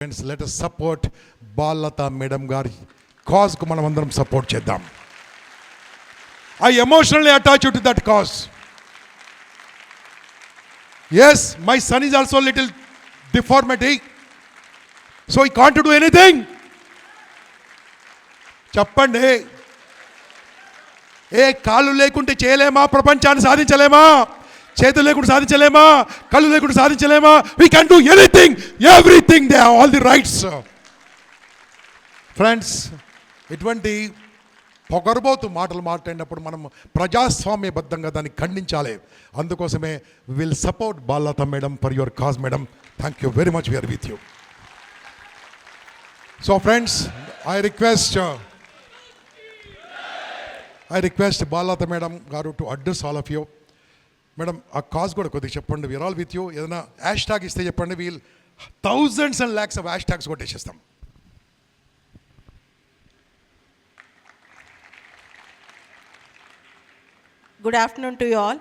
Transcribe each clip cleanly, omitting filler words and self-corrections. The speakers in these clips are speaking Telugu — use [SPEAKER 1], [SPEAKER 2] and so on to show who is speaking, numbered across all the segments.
[SPEAKER 1] Friends, let us support Balalatha madam గారి కాజ్కు మనం అందరం సపోర్ట్ చేద్దాం. I emotionally attached to that cause. Yes, my son is also little deformity, so I can't do anything. చెప్పండి, కాళ్ళు లేకుంటే చేయలేమా? ప్రపంచాన్ని సాధించలేమా? చేతులు లేకుండా సాధించలేమా? కళ్ళు లేకుండా సాధించలేమా? We can do anything, everything. They have all the rights. Friends, ఇటువంటి పొగరబోతు మాటలు మాట్లాడినప్పుడు మనం ప్రజాస్వామ్యబద్ధంగా దాన్ని ఖండించాలి. అందుకోసమే will support Balalatha madam for your cause. Madam, thank you very much. We're with you. So friends, I request Balalatha madam గారు to address all of you. Madam, ఆ కాజ్ కూడా కొద్దిగా చెప్పండి. We're all with you. ఏదైనా హ్యాష్ ట్యాగ్ ఇస్తే చెప్పండి. We'll thousands and lakhs of hash tags కొట్టేసేస్తాం.
[SPEAKER 2] Good afternoon to you all.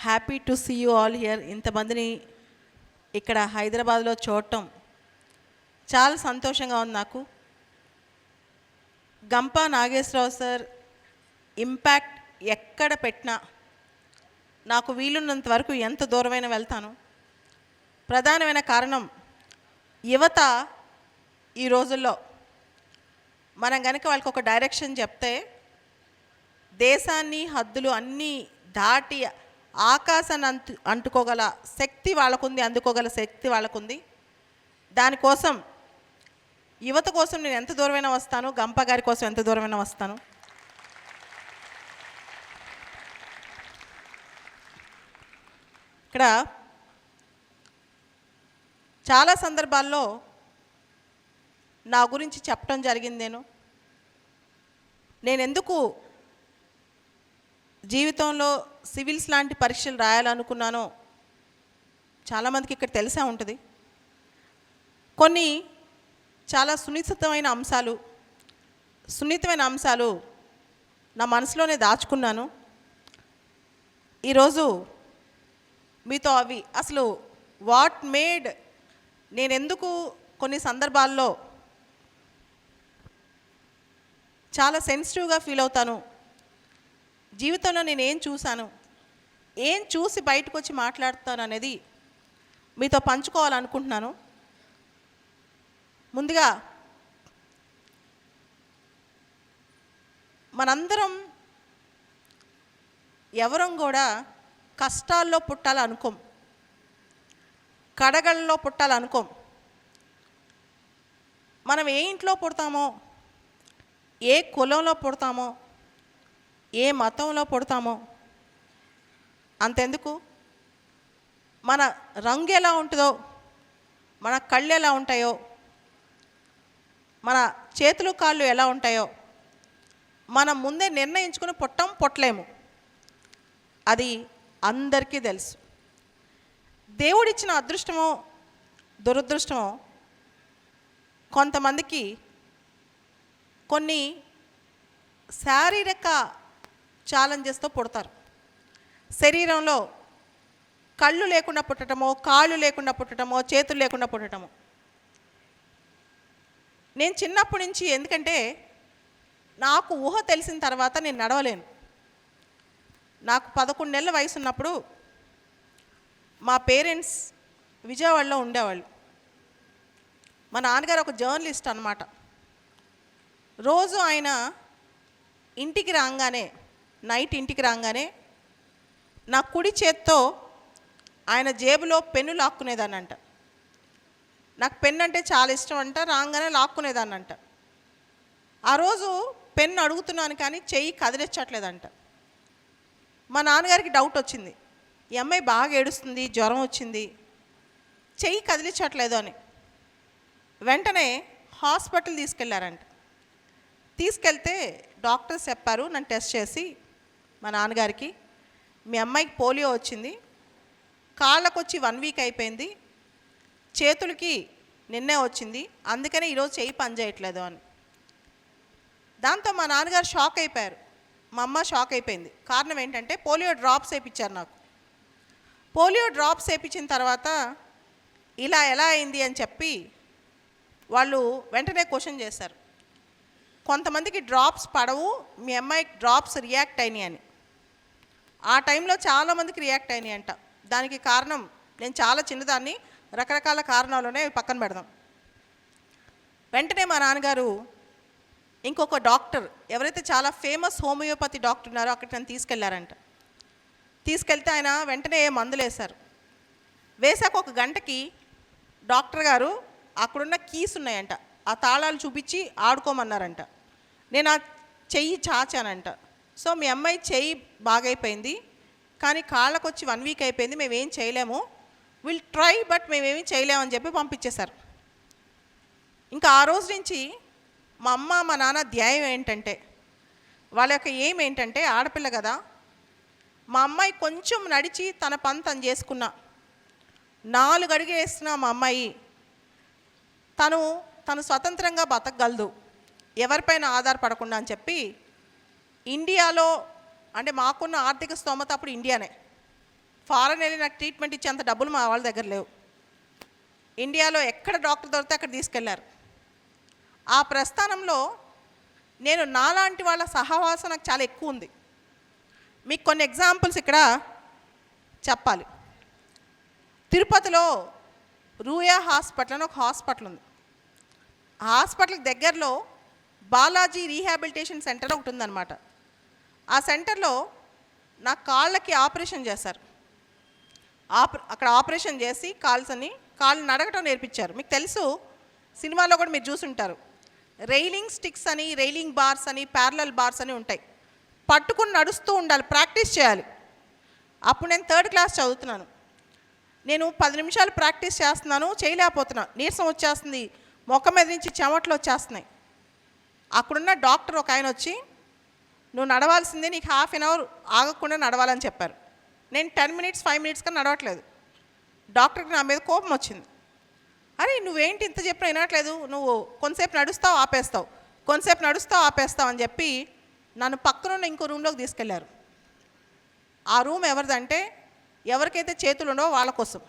[SPEAKER 2] Happy to see you all here. ఇంతమందిని ఇక్కడ హైదరాబాద్లో చూడటం చాలా సంతోషంగా ఉంది నాకు. గంపా నాగేశ్వరరావు సార్ ఇంపాక్ట్ ఎక్కడ పెట్టినా నాకు వీలున్నంత వరకు ఎంత దూరమైన వెళ్తాను. ప్రధానమైన కారణం, యువత ఈ రోజుల్లో మనం కనుక వాళ్ళకి ఒక డైరెక్షన్ చెప్తే దేశాన్ని హద్దులు అన్నీ దాటి ఆకాశాన్ని అంటుకోగల శక్తి వాళ్ళకుంది, అందుకోగల శక్తి వాళ్ళకుంది. దానికోసం యువత కోసం నేను ఎంత దూరమైనా వస్తాను, గంప గారి కోసం ఎంత దూరమైనా వస్తాను. ఇక్కడ చాలా సందర్భాల్లో నా గురించి చెప్పడం జరిగింది. నేను ఎందుకు జీవితంలో సివిల్స్ లాంటి పరీక్షలు రాయాలనుకున్నానో చాలామందికి ఇక్కడ తెలిసే ఉంటుంది. కొన్ని చాలా సున్నితమైన అంశాలు నా మనసులోనే దాచుకున్నాను. ఈరోజు మీతో అవి అసలు వాట్ మేడ్ నేను ఎందుకు కొన్ని సందర్భాల్లో చాలా సెన్సిటివ్గా ఫీల్ అవుతాను, జీవితంలో నేను ఏం చూశాను, ఏం చూసి బయటకు వచ్చి మాట్లాడుతాను అనేది మీతో పంచుకోవాలనుకుంటున్నాను. ముందుగా మనందరం ఎవరం కూడా కష్టాల్లో పుట్టాలనుకోం, కడగళ్ళలో పుట్టాలనుకోం. మనం ఏ ఇంట్లో పుడతామో, ఏ కులంలో పుడతామో, ఏ మతంలో పుడతామో అంతెందుకు, మన రంగు ఎలా ఉంటుందో, మన కళ్ళు ఎలా ఉంటాయో, మన చేతులు కాళ్ళు ఎలా ఉంటాయో మనం ముందే నిర్ణయించుకుని పుట్టలేము. అది అందరికీ తెలుసు. దేవుడిచ్చిన అదృష్టమో దురదృష్టమో కొంతమందికి కొన్ని శారీరక ఛాలెంజెస్తో పుడతారు. శరీరంలో కళ్ళు లేకుండా పుట్టడమో, కాళ్ళు లేకుండా పుట్టడమో, చేతులు లేకుండా పుట్టడమో. నేను చిన్నప్పటి నుంచి, ఎందుకంటే నాకు ఊహ తెలిసిన తర్వాత నేను నడవలేను. నాకు 11 నెలల వయసు ఉన్నప్పుడు మా పేరెంట్స్ విజయవాడలో ఉండేవాళ్ళు. మా నాన్నగారు ఒక జర్నలిస్ట్ అన్నమాట. రోజు ఆయన ఇంటికి రాగానే, నైట్ ఇంటికి రాగానే నా కుడి చేత్తో ఆయన జేబులో పెన్ను లాక్కునేదాన్నంట. నాకు పెన్ను అంటే చాలా ఇష్టం అంట. రాగానే లాక్కునేదాన్నంట. ఆ రోజు పెన్ను అడుగుతున్నాను కానీ చెయ్యి కదిలించట్లేదంట. మా నాన్నగారికి డౌట్ వచ్చింది, ఈ అమ్మాయి బాగా ఏడుస్తుంది, జ్వరం వచ్చింది, చెయ్యి కదిలించట్లేదు అని. వెంటనే హాస్పిటల్ తీసుకెళ్లారంట. తీసుకెళ్తే డాక్టర్స్ చెప్పారు, నన్ను టెస్ట్ చేసి మా నాన్నగారికి, మీ అమ్మాయికి పోలియో వచ్చింది, కాళ్ళకు వచ్చి 1 వీక్ అయిపోయింది, చేతులకి నిన్నే వచ్చింది, అందుకనే ఈరోజు చెయ్యి పని చేయట్లేదు అని. దాంతో మా నాన్నగారు షాక్ అయిపోయారు, మా అమ్మ షాక్ అయిపోయింది. కారణం ఏంటంటే పోలియో డ్రాప్స్ వేయించారు నాకు. పోలియో డ్రాప్స్ వేయించిన తర్వాత ఇలా ఎలా అయింది అని చెప్పి వాళ్ళు వెంటనే క్వశ్చన్ చేశారు. కొంతమందికి డ్రాప్స్ పడవు, మీ అమ్మాయికి డ్రాప్స్ రియాక్ట్ అయినాయి అని. ఆ టైంలో చాలామందికి రియాక్ట్ అయినాయి అంట. దానికి కారణం, నేను చాలా చిన్నదాన్ని, రకరకాల కారణాలునే పక్కన పెడదాం. వెంటనే మా నాన్నగారు ఇంకొక డాక్టర్, ఎవరైతే చాలా ఫేమస్ హోమియోపతి డాక్టర్ ఉన్నారో అక్కడికి నన్ను తీసుకెళ్లారంట. తీసుకెళ్తే ఆయన వెంటనే మందులు వేశారు. వేశాక ఒక గంటకి డాక్టర్ గారు అక్కడున్న కీస్ ఉన్నాయంట, ఆ తాళాలు చూపించి ఆడుకోమన్నారంట. నేను ఆ చెయ్యి చాచానంట. సో మీ అమ్మాయి చెయ్యి బాగైపోయింది, కానీ కాళ్ళకు వచ్చి 1 వీక్ అయిపోయింది, మేమేం చేయలేము, విల్ ట్రై బట్ మేమేమీ చేయలేమని చెప్పి పంపించేశారు. ఇంకా ఆ రోజు నుంచి మా అమ్మ మా నాన్న ధ్యేయం ఏంటంటే, వాళ్ళ యొక్క ఏం ఏంటంటే, ఆడపిల్ల కదా, మా అమ్మాయి కొంచెం నడిచి తన పని తను చేసుకున్న 4 అడుగులు వేస్తున్న మా అమ్మాయి తను స్వతంత్రంగా బతకగలదు, ఎవరిపైన ఆధారపడకుండా అని చెప్పి ఇండియాలో, అంటే మాకున్న ఆర్థిక స్తోమత అప్పుడు ఇండియానే, ఫారెన్ వెళ్ళి నాకు ట్రీట్మెంట్ ఇచ్చేంత డబ్బులు మా వాళ్ళ దగ్గర లేవు. ఇండియాలో ఎక్కడ డాక్టర్ దొరికితే అక్కడ తీసుకెళ్లారు. ఆ ప్రస్థానంలో నేను నాలాంటి వాళ్ళ సహవాసం నాకు చాలా ఎక్కువ ఉంది. మీకు కొన్ని ఎగ్జాంపుల్స్ ఇక్కడ చెప్పాలి. తిరుపతిలో రూయా హాస్పిటల్ అని ఒక హాస్పిటల్ ఉంది. ఆ హాస్పిటల్కి దగ్గరలో బాలాజీ రీహాబిలిటేషన్ సెంటర్ ఒకటి ఉందన్నమాట. ఆ సెంటర్లో నా కాళ్ళకి ఆపరేషన్ చేశారు. అక్కడ ఆపరేషన్ చేసి కాళ్ళు నడగటం నేర్పించారు. మీకు తెలుసు, సినిమాలో కూడా మీరు చూసుంటారు, రైలింగ్ స్టిక్స్ అని, రైలింగ్ బార్స్ అని, ప్యారలల్ బార్స్ అని ఉంటాయి. పట్టుకుని నడుస్తూ ఉండాలి, ప్రాక్టీస్ చేయాలి. అప్పుడు నేను 3rd క్లాస్ చదువుతున్నాను. నేను 10 నిమిషాలు ప్రాక్టీస్ చేస్తున్నాను, చేయలేకపోతున్నాను, నీరసం వచ్చేస్తుంది, ముఖం మీద నుంచి చెమటలు వచ్చేస్తున్నాయి. అక్కడున్న డాక్టర్ ఒక ఆయన వచ్చి, నువ్వు నడవాల్సిందే, నీకు 1/2 అవర్ ఆగకుండా నడవాలని చెప్పారు. నేను 10 మినిట్స్ 5 మినిట్స్ కన్నా నడవట్లేదు. డాక్టర్కి నా మీద కోపం వచ్చింది. అరే నువ్వేంటి ఇంత చెప్పినా వినట్లేదు, నువ్వు కొంతసేపు నడుస్తావు ఆపేస్తావు, కొంతసేపు నడుస్తావు ఆపేస్తావు అని చెప్పి నన్ను పక్కనున్న ఇంకో రూమ్లోకి తీసుకెళ్లారు. ఆ రూమ్ ఎవరిదంటే, ఎవరికైతే చేతులు ఉండవో వాళ్ళ కోసం.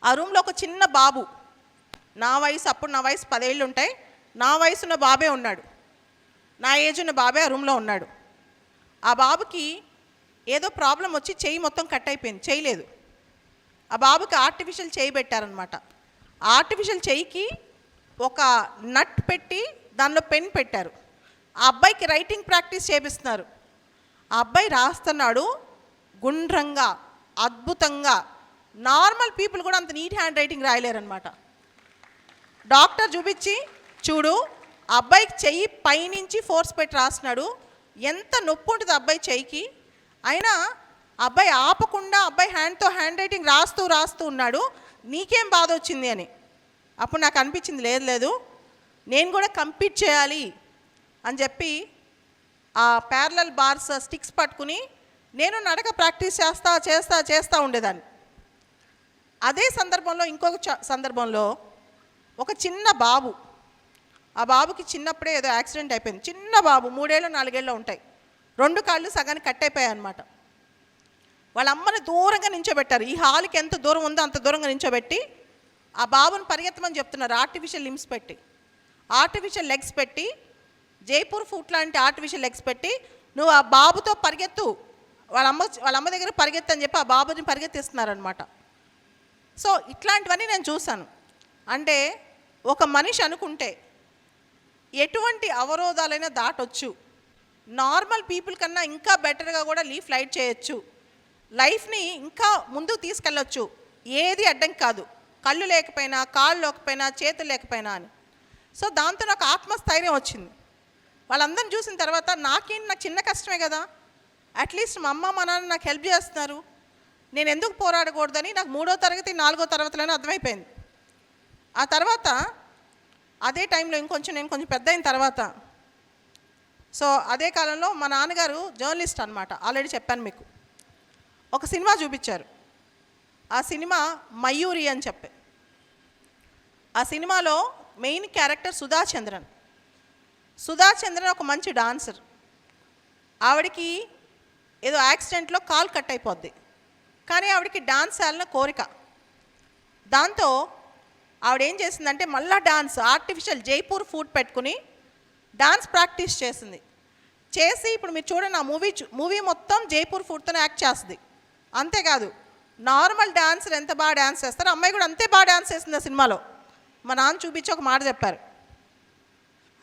[SPEAKER 2] ఆ రూమ్లో ఒక చిన్న బాబు, అప్పుడు నా వయసు 10 ఏళ్ళు ఉంటాయి, నా వయసు ఉన్న బాబే ఉన్నాడు, నా ఏజ్ ఉన్న బాబే ఆ రూమ్లో ఉన్నాడు. ఆ బాబుకి ఏదో ప్రాబ్లం వచ్చి చెయ్యి మొత్తం కట్ అయిపోయింది, చేయలేదు. ఆ బాబుకి ఆర్టిఫిషియల్ చెయ్యి పెట్టారనమాట. ఆర్టిఫిషియల్ చెయ్యికి ఒక నట్ పెట్టి దానిలో పెన్ పెట్టారు. ఆ అబ్బాయికి రైటింగ్ ప్రాక్టీస్ చేపిస్తున్నారు. ఆ అబ్బాయి రాస్తున్నాడు గుండ్రంగా, అద్భుతంగా. నార్మల్ పీపుల్ కూడా అంత నీట్ హ్యాండ్ రైటింగ్ రాయలేరనమాట. డాక్టర్ చూపించి, చూడు ఆ అబ్బాయికి చెయ్యి పైనుంచి ఫోర్స్ పెట్టి రాస్తున్నాడు, ఎంత నొప్పి ఉంటుంది అబ్బాయి చెయ్యికి, అయినా అబ్బాయి ఆపకుండా అబ్బాయి హ్యాండ్తో హ్యాండ్ రైటింగ్ రాస్తూ ఉన్నాడు, నీకేం బాధ వచ్చింది అని. అప్పుడు నాకు అనిపించింది, లేదు నేను కూడా కంపీట్ చేయాలి అని చెప్పి ఆ ప్యారలల్ బార్స్ స్టిక్స్ పట్టుకుని నేను నడక ప్రాక్టీస్ చేస్తూ ఉండేదాన్ని. అదే సందర్భంలో ఇంకొక సందర్భంలో ఒక చిన్న బాబు, ఆ బాబుకి చిన్నప్పుడే ఏదో యాక్సిడెంట్ అయిపోయింది. చిన్న బాబు 3 ఏళ్ళు 4 ఏళ్ళు ఉంటాయి, 2 కాళ్ళు సగానికి కట్ అయిపోయాయి అనమాట. వాళ్ళ అమ్మని దూరంగా నించోబెట్టారు. ఈ హాల్కి ఎంత దూరం ఉందో అంత దూరంగా నించోబెట్టి ఆ బాబుని పరిగెత్తమని చెప్తున్నారు. ఆర్టిఫిషియల్ లిమ్స్ పెట్టి, ఆర్టిఫిషియల్ లెగ్స్ పెట్టి, జైపూర్ ఫుట్ లాంటి ఆర్టిఫిషియల్ లెగ్స్ పెట్టి, నువ్వు ఆ బాబుతో పరిగెత్తు, వాళ్ళ అమ్మ దగ్గర పరిగెత్తు అని చెప్పి ఆ బాబుని పరిగెత్తిస్తున్నారనమాట. సో ఇట్లాంటివన్నీ నేను చూశాను. అంటే ఒక మనిషి అనుకుంటే ఎటువంటి అవరోధాలైనా దాటొచ్చు, నార్మల్ పీపుల్ కన్నా ఇంకా బెటర్గా కూడా లైడ్ చేయొచ్చు, లైఫ్ని ఇంకా ముందుకు తీసుకెళ్ళొచ్చు, ఏది అడ్డం కాదు, కళ్ళు లేకపోయినా, కాళ్ళు లేకపోయినా, చేతులు లేకపోయినా అని. సో దాంతో నాకు ఆత్మస్థైర్యం వచ్చింది. వాళ్ళందరిని చూసిన తర్వాత నాకు చిన్న కష్టమే కదా, అట్లీస్ట్ మా అమ్మ మా నాన్న నాకు హెల్ప్ చేస్తున్నారు, నేను ఎందుకు పోరాడకూడదని నాకు 3వ తరగతి 4వ తరగతిలోనే అర్థమైపోయింది. ఆ తర్వాత అదే టైంలో నేను కొంచెం పెద్ద అయిన తర్వాత, సో అదే కాలంలో మా నాన్నగారు జర్నలిస్ట్ అనమాట, ఆల్రెడీ చెప్పాను మీకు. ఒక సినిమా చూపించారు. ఆ సినిమా మయూరి అని చెప్పి. ఆ సినిమాలో మెయిన్ క్యారెక్టర్ సుధాచంద్రన్ ఒక మంచి డాన్సర్. ఆవిడికి ఏదో యాక్సిడెంట్లో కాలు కట్ అయిపోద్ది, కానీ ఆవిడకి డాన్స్ చేయాలన్న కోరిక. దాంతో ఆవిడ ఏం చేసిందంటే మళ్ళా డాన్స్ ఆర్టిఫిషియల్ జైపూర్ ఫుడ్ పెట్టుకుని డాన్స్ ప్రాక్టీస్ చేసింది. చేసి ఇప్పుడు మీరు చూడండి ఆ మూవీ మొత్తం జైపూర్ ఫుడ్తోనే యాక్ట్ చేస్తుంది. అంతేకాదు నార్మల్ డాన్సర్ ఎంత బాగా డాన్స్ చేస్తారో అమ్మాయి కూడా అంతే బాగా డాన్స్ చేస్తుంది ఆ సినిమాలో. మా నాన్న చూపించి ఒక మాట చెప్పారు,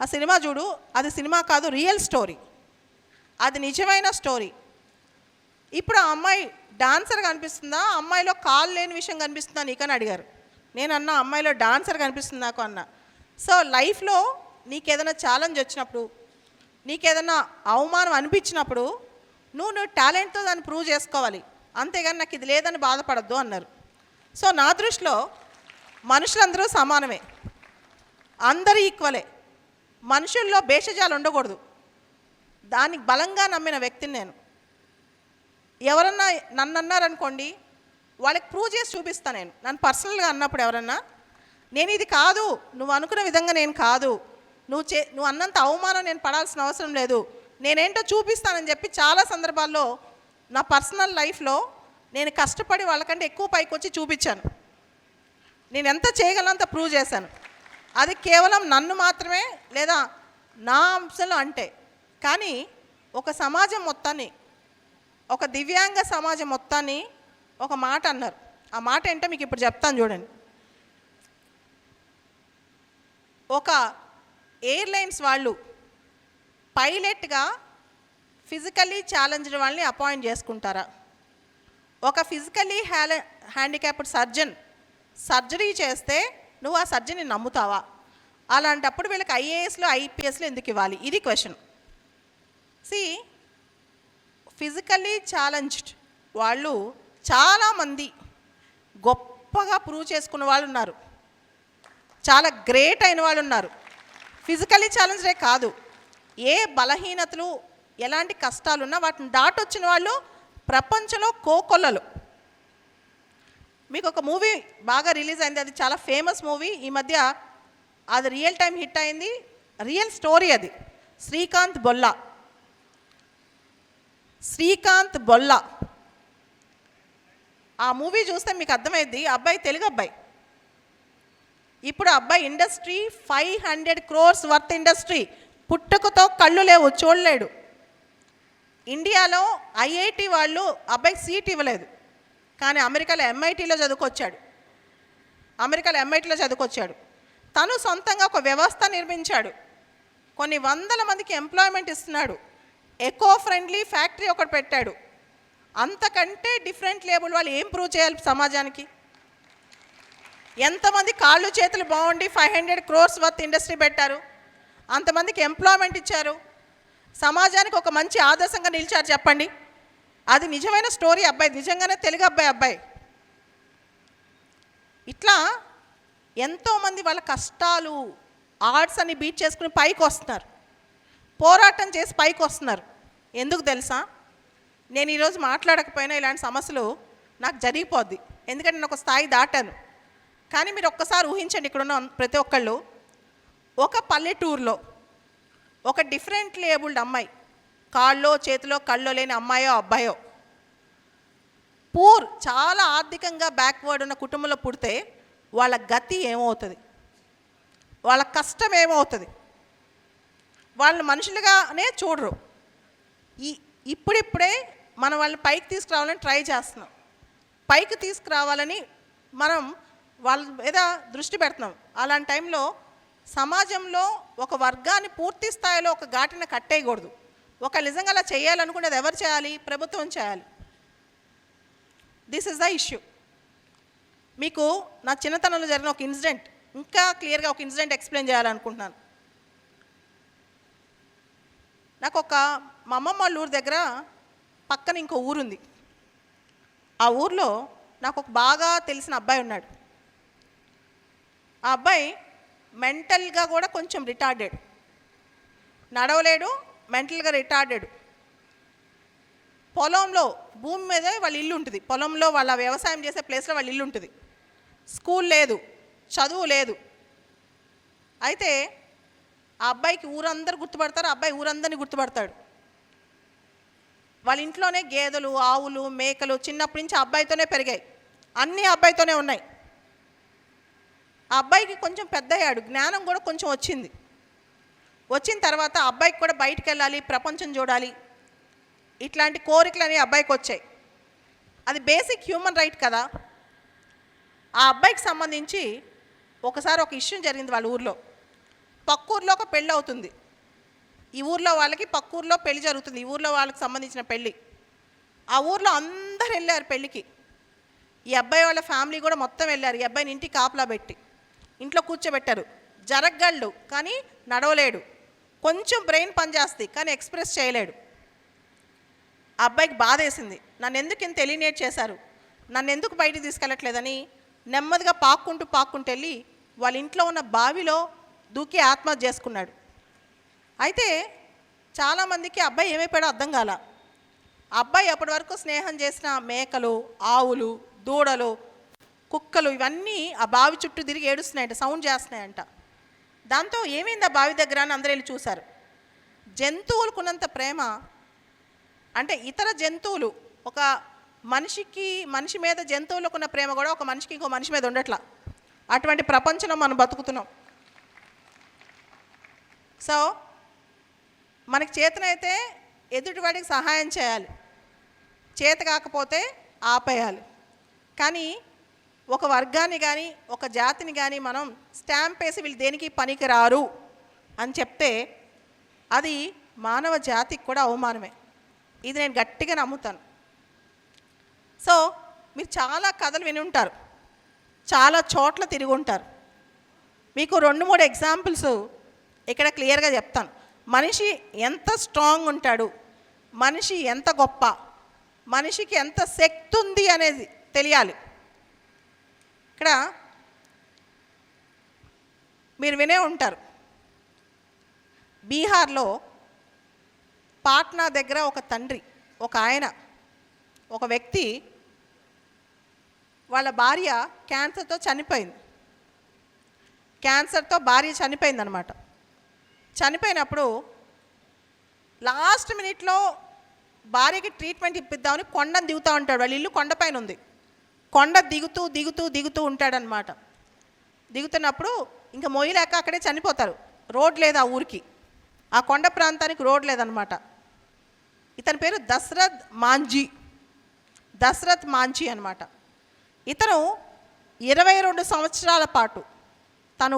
[SPEAKER 2] ఆ సినిమా చూడు, అది సినిమా కాదు రియల్ స్టోరీ, అది నిజమైన స్టోరీ. ఇప్పుడు ఆ అమ్మాయి డాన్సర్ కనిపిస్తుందా, అమ్మాయిలో కాలు లేని విషయం కనిపిస్తుందా నీకని అడిగారు. నేను అన్నా అమ్మాయిలో డాన్సర్ కనిపిస్తుంది నాకు అన్నా. సో లైఫ్లో నీకేదైనా ఛాలెంజ్ వచ్చినప్పుడు, నీకేదైనా అవమానం అనిపించినప్పుడు నువ్వు టాలెంట్తో దాన్ని ప్రూవ్ చేసుకోవాలి, అంతేగాని నాకు ఇది లేదని బాధపడద్దు అన్నారు. సో నా దృష్టిలో మనుషులందరూ సమానమే, అందరూ ఈక్వలే, మనుషుల్లో భేషజాలు ఉండకూడదు. దానికి బలంగా నమ్మిన వ్యక్తిని నేను. ఎవరన్నా నన్ను అన్నారనుకోండి, వాళ్ళకి ప్రూవ్ చేసి చూపిస్తాను. నేను నన్ను పర్సనల్గా అన్నప్పుడు ఎవరన్నా, నేను ఇది కాదు, నువ్వు అనుకున్న విధంగా నేను కాదు, నువ్వు అన్నంత అవమానం నేను పడాల్సిన అవసరం లేదు, నేనేంటో చూపిస్తానని చెప్పి చాలా సందర్భాల్లో నా పర్సనల్ లైఫ్లో నేను కష్టపడి వాళ్ళకంటే ఎక్కువ పైకి వచ్చి చూపించాను. నేను ఎంత చేయగలనంత ప్రూవ్ చేశాను. అది కేవలం నన్ను మాత్రమే లేదా నా అంశంలో అంటే, కానీ ఒక సమాజం మొత్తాన్ని, ఒక దివ్యాంగ సమాజం మొత్తాన్ని ఒక మాట అన్నారు. ఆ మాట ఏంటో మీకు ఇప్పుడు చెప్తాను చూడండి. ఒక ఎయిర్లైన్స్ వాళ్ళు పైలట్గా ఫిజికల్లీ ఛాలెంజ్డ్ వాళ్ళని అపాయింట్ చేసుకుంటారా? ఒక ఫిజికల్లీ హ్యాండిక్యాప్డ్ సర్జన్ సర్జరీ చేస్తే నువ్వు ఆ సర్జన్ని నమ్ముతావా? అలాంటప్పుడు వీళ్ళకి ఐఏఎస్లు ఐపీఎస్లు ఎందుకు ఇవ్వాలి? ఇది క్వశ్చన్. ఫిజికల్లీ ఛాలెంజ్డ్ వాళ్ళు చాలామంది గొప్పగా ప్రూవ్ చేసుకున్న వాళ్ళు ఉన్నారు, చాలా గ్రేట్ అయిన వాళ్ళు ఉన్నారు. ఫిజికల్లీ ఛాలెంజ్డే కాదు, ఏ బలహీనతలు ఎలాంటి కష్టాలున్నా వాటిని దాటొచ్చిన వాళ్ళు ప్రపంచంలో కోకొల్లలు. మీకు ఒక మూవీ బాగా రిలీజ్ అయింది, అది చాలా ఫేమస్ మూవీ, ఈ మధ్య అది రియల్ టైం హిట్ అయింది, రియల్ స్టోరీ అది. శ్రీకాంత్ బొల్లా. ఆ మూవీ చూస్తే మీకు అర్థమైంది, అబ్బాయి తెలుగు అబ్బాయి. ఇప్పుడు అబ్బాయి ఇండస్ట్రీ 500 crores వర్త్ ఇండస్ట్రీ, పుట్టుకతో కళ్ళు లేవు, చూడలేడు. ఇండియాలో ఐఐటి వాళ్ళు అబ్బాయికి సీట్ ఇవ్వలేదు, కానీ అమెరికాలో ఎంఐటీలో చదువుకొచ్చాడు. తను సొంతంగా ఒక వ్యవస్థ నిర్మించాడు, కొన్ని వందల మందికి ఎంప్లాయ్మెంట్ ఇస్తున్నాడు, ఎకో ఫ్రెండ్లీ ఫ్యాక్టరీ ఒకటి పెట్టాడు. అంతకంటే డిఫరెంట్ లేబుల్ వాళ్ళు ఏం ప్రూవ్ చేయాలి సమాజానికి? ఎంతమంది కాళ్ళు చేతులు బాగుండి 500 crores వర్త్ ఇండస్ట్రీ పెట్టారు, అంతమందికి ఎంప్లాయ్మెంట్ ఇచ్చారు, సమాజానికి ఒక మంచి ఆదర్శంగా నిలిచారు. చెప్పండి, అది నిజమైన స్టోరీ. అబ్బాయి నిజంగానే తెలుగు అబ్బాయి. ఇట్లా ఎంతోమంది వాళ్ళ కష్టాలు ఆర్ట్స్ అని బీట్ చేసుకుని పైకి వస్తున్నారు, పోరాటం చేసి పైకి వస్తున్నారు. ఎందుకు తెలుసా? నేను ఈరోజు మాట్లాడకపోయినా ఇలాంటి సమస్యలు నాకు జరిగిపోద్ది, ఎందుకంటే నేను ఒక స్థాయి దాటాను. కానీ మీరు ఒక్కసారి ఊహించండి, ఇక్కడున్న ప్రతి ఒక్కళ్ళు ఒక పల్లెటూరులో ఒక డిఫరెంట్ లేబుల్డ్ అమ్మాయి, కాళ్ళో చేతిలో కళ్ళో లేని అమ్మాయో అబ్బాయో, చాలా ఆర్థికంగా బ్యాక్వర్డ్ ఉన్న కుటుంబంలో పుడితే వాళ్ళ గతి ఏమవుతుంది, వాళ్ళ కష్టం ఏమవుతుంది? వాళ్ళని మనుషులుగానే చూడరు. ఇప్పుడిప్పుడే మనం వాళ్ళని పైకి తీసుకురావాలని ట్రై చేస్తున్నాం, పైకి తీసుకురావాలని మనం వాళ్ళ మీద దృష్టి పెడుతున్నాం. అలాంటి టైంలో సమాజంలో ఒక వర్గాన్ని పూర్తి స్థాయిలో ఒక ఘాటిన కట్టేయకూడదు. ఒక నిజంగా అలా చేయాలనుకుంటే అది ఎవరు చేయాలి? ప్రభుత్వం చేయాలి. This is the issue. మీకు నా చిన్నతనంలో జరిగిన ఒక ఇన్సిడెంట్, ఇంకా క్లియర్గా ఒక ఇన్సిడెంట్ ఎక్స్ప్లెయిన్ చేయాలనుకుంటున్నాను. నాకు మా అమ్మమ్మ వాళ్ళ ఊరు దగ్గర పక్కన ఇంకో ఊరుంది. ఆ ఊర్లో నాకు ఒక బాగా తెలిసిన అబ్బాయి ఉన్నాడు. ఆ అబ్బాయి మెంటల్గా కూడా కొంచెం రిటార్డెడ్, నడవలేడు, మెంటల్గా రిటార్డెడ్. పొలంలో భూమి మీదే వాళ్ళ ఇల్లు ఉంటుంది, పొలంలో వాళ్ళ వ్యవసాయం చేసే ప్లేస్లో వాళ్ళ ఇల్లు ఉంటుంది. స్కూల్ లేదు, చదువు లేదు. అయితే ఆ అబ్బాయికి ఊరందరూ గుర్తుపడతారు, ఆ అబ్బాయి ఊరందరినీ గుర్తుపడతాడు. వాళ్ళ ఇంట్లోనే గేదెలు, ఆవులు, మేకలు చిన్నప్పటి నుంచి అబ్బాయితోనే పెరిగాయి, అన్నీ అబ్బాయితోనే ఉన్నాయి. ఆ అబ్బాయికి కొంచెం పెద్ద అయ్యాడు, జ్ఞానం కూడా కొంచెం వచ్చింది. వచ్చిన తర్వాత ఆ అబ్బాయికి కూడా బయటికి వెళ్ళాలి, ప్రపంచం చూడాలి, ఇట్లాంటి కోరికలు అనేవి అబ్బాయికి వచ్చాయి. అది బేసిక్ హ్యూమన్ రైట్ కదా. ఆ అబ్బాయికి సంబంధించి ఒకసారి ఒక ఇష్యూ జరిగింది వాళ్ళ ఊర్లో. పక్క ఊర్లో ఒక పెళ్ళి అవుతుంది. ఈ ఊర్లో వాళ్ళకి పక్క ఊర్లో పెళ్లి జరుగుతుంది, ఈ ఊర్లో వాళ్ళకి సంబంధించిన పెళ్ళి. ఆ ఊర్లో అందరు వెళ్ళారు పెళ్ళికి. ఈ అబ్బాయి వాళ్ళ ఫ్యామిలీ కూడా మొత్తం వెళ్ళారు. ఈ అబ్బాయిని ఇంటికి కాపలా పెట్టి ఇంట్లో కూర్చోబెట్టారు. జరగగలడు కానీ నడవలేడు, కొంచెం బ్రెయిన్ పనిచేస్తుంది కానీ ఎక్స్ప్రెస్ చేయలేడు. ఆ అబ్బాయికి బాధ వేసింది, నన్ను ఎందుకు ఇంత ఎలినేట్ చేశారు, నన్ను ఎందుకు బయటికి తీసుకెళ్ళట్లేదని నెమ్మదిగా పాక్కుంటూ వెళ్ళి వాళ్ళ ఇంట్లో ఉన్న బావిలో దూకి ఆత్మహత్య చేసుకున్నాడు. అయితే చాలామందికి అబ్బాయి ఏమైపోయాడో అర్థం కాల. అబ్బాయి అప్పటి వరకు స్నేహం చేసిన మేకలు, ఆవులు, దూడలు, కుక్కలు ఇవన్నీ ఆ బావి చుట్టూ తిరిగి ఏడుస్తున్నాయంట, సౌండ్ చేస్తున్నాయంట. దాంతో ఏమైంది ఆ బావి దగ్గర అని అందరూ వెళ్ళి చూశారు. జంతువులకున్నంత ప్రేమ, అంటే ఇతర జంతువులు, ఒక మనిషి మీద జంతువులకున్న ప్రేమ కూడా ఒక మనిషికి ఇంకో మనిషి మీద ఉండట్లా. అటువంటి ప్రపంచంలో మనం బతుకుతున్నాం. సో మనకి చేతనైతే ఎదుటివాడికి సహాయం చేయాలి, చేత కాకపోతే ఆపేయాలి. కానీ ఒక వర్గాన్ని కానీ ఒక జాతిని కానీ మనం స్టాంప్ వేసి వీళ్ళు దేనికి పనికి రారు అని చెప్తే అది మానవ జాతికి కూడా అవమానమే. ఇది నేను గట్టిగా నమ్ముతాను. సో మీరు చాలా కథలు విని ఉంటారు, చాలా చోట్ల తిరిగి ఉంటారు. మీకు 2-3 ఎగ్జాంపుల్స్ ఇక్కడ క్లియర్గా చెప్తాను. మనిషి ఎంత స్ట్రాంగ్ ఉంటాడు, మనిషి ఎంత గొప్ప, మనిషికి ఎంత శక్తి ఉంది అనేది తెలియాలి. ఇక్కడ మీరు వినే ఉంటారు, బీహార్లో పాట్నా దగ్గర ఒక తండ్రి, ఒక ఆయన, ఒక వ్యక్తి వాళ్ళ భార్య క్యాన్సర్తో చనిపోయింది. క్యాన్సర్తో భార్య చనిపోయిందనమాట. చనిపోయినప్పుడు లాస్ట్ మినిట్లో భార్యకి ట్రీట్మెంట్ ఇప్పిద్దామని కొండను దిగుతూ ఉంటాడు. వాళ్ళ ఇల్లు కొండపైన ఉంది. కొండ దిగుతూ ఉంటాడనమాట. దిగుతున్నప్పుడు ఇంకా మొయ్యలేక అక్కడే చనిపోతారు. రోడ్ లేదు ఆ ఊరికి, ఆ కొండ ప్రాంతానికి రోడ్ లేదనమాట. ఇతని పేరు దశరథ్ మాంఝీ అనమాట. ఇతను 22 సంవత్సరాల పాటు తను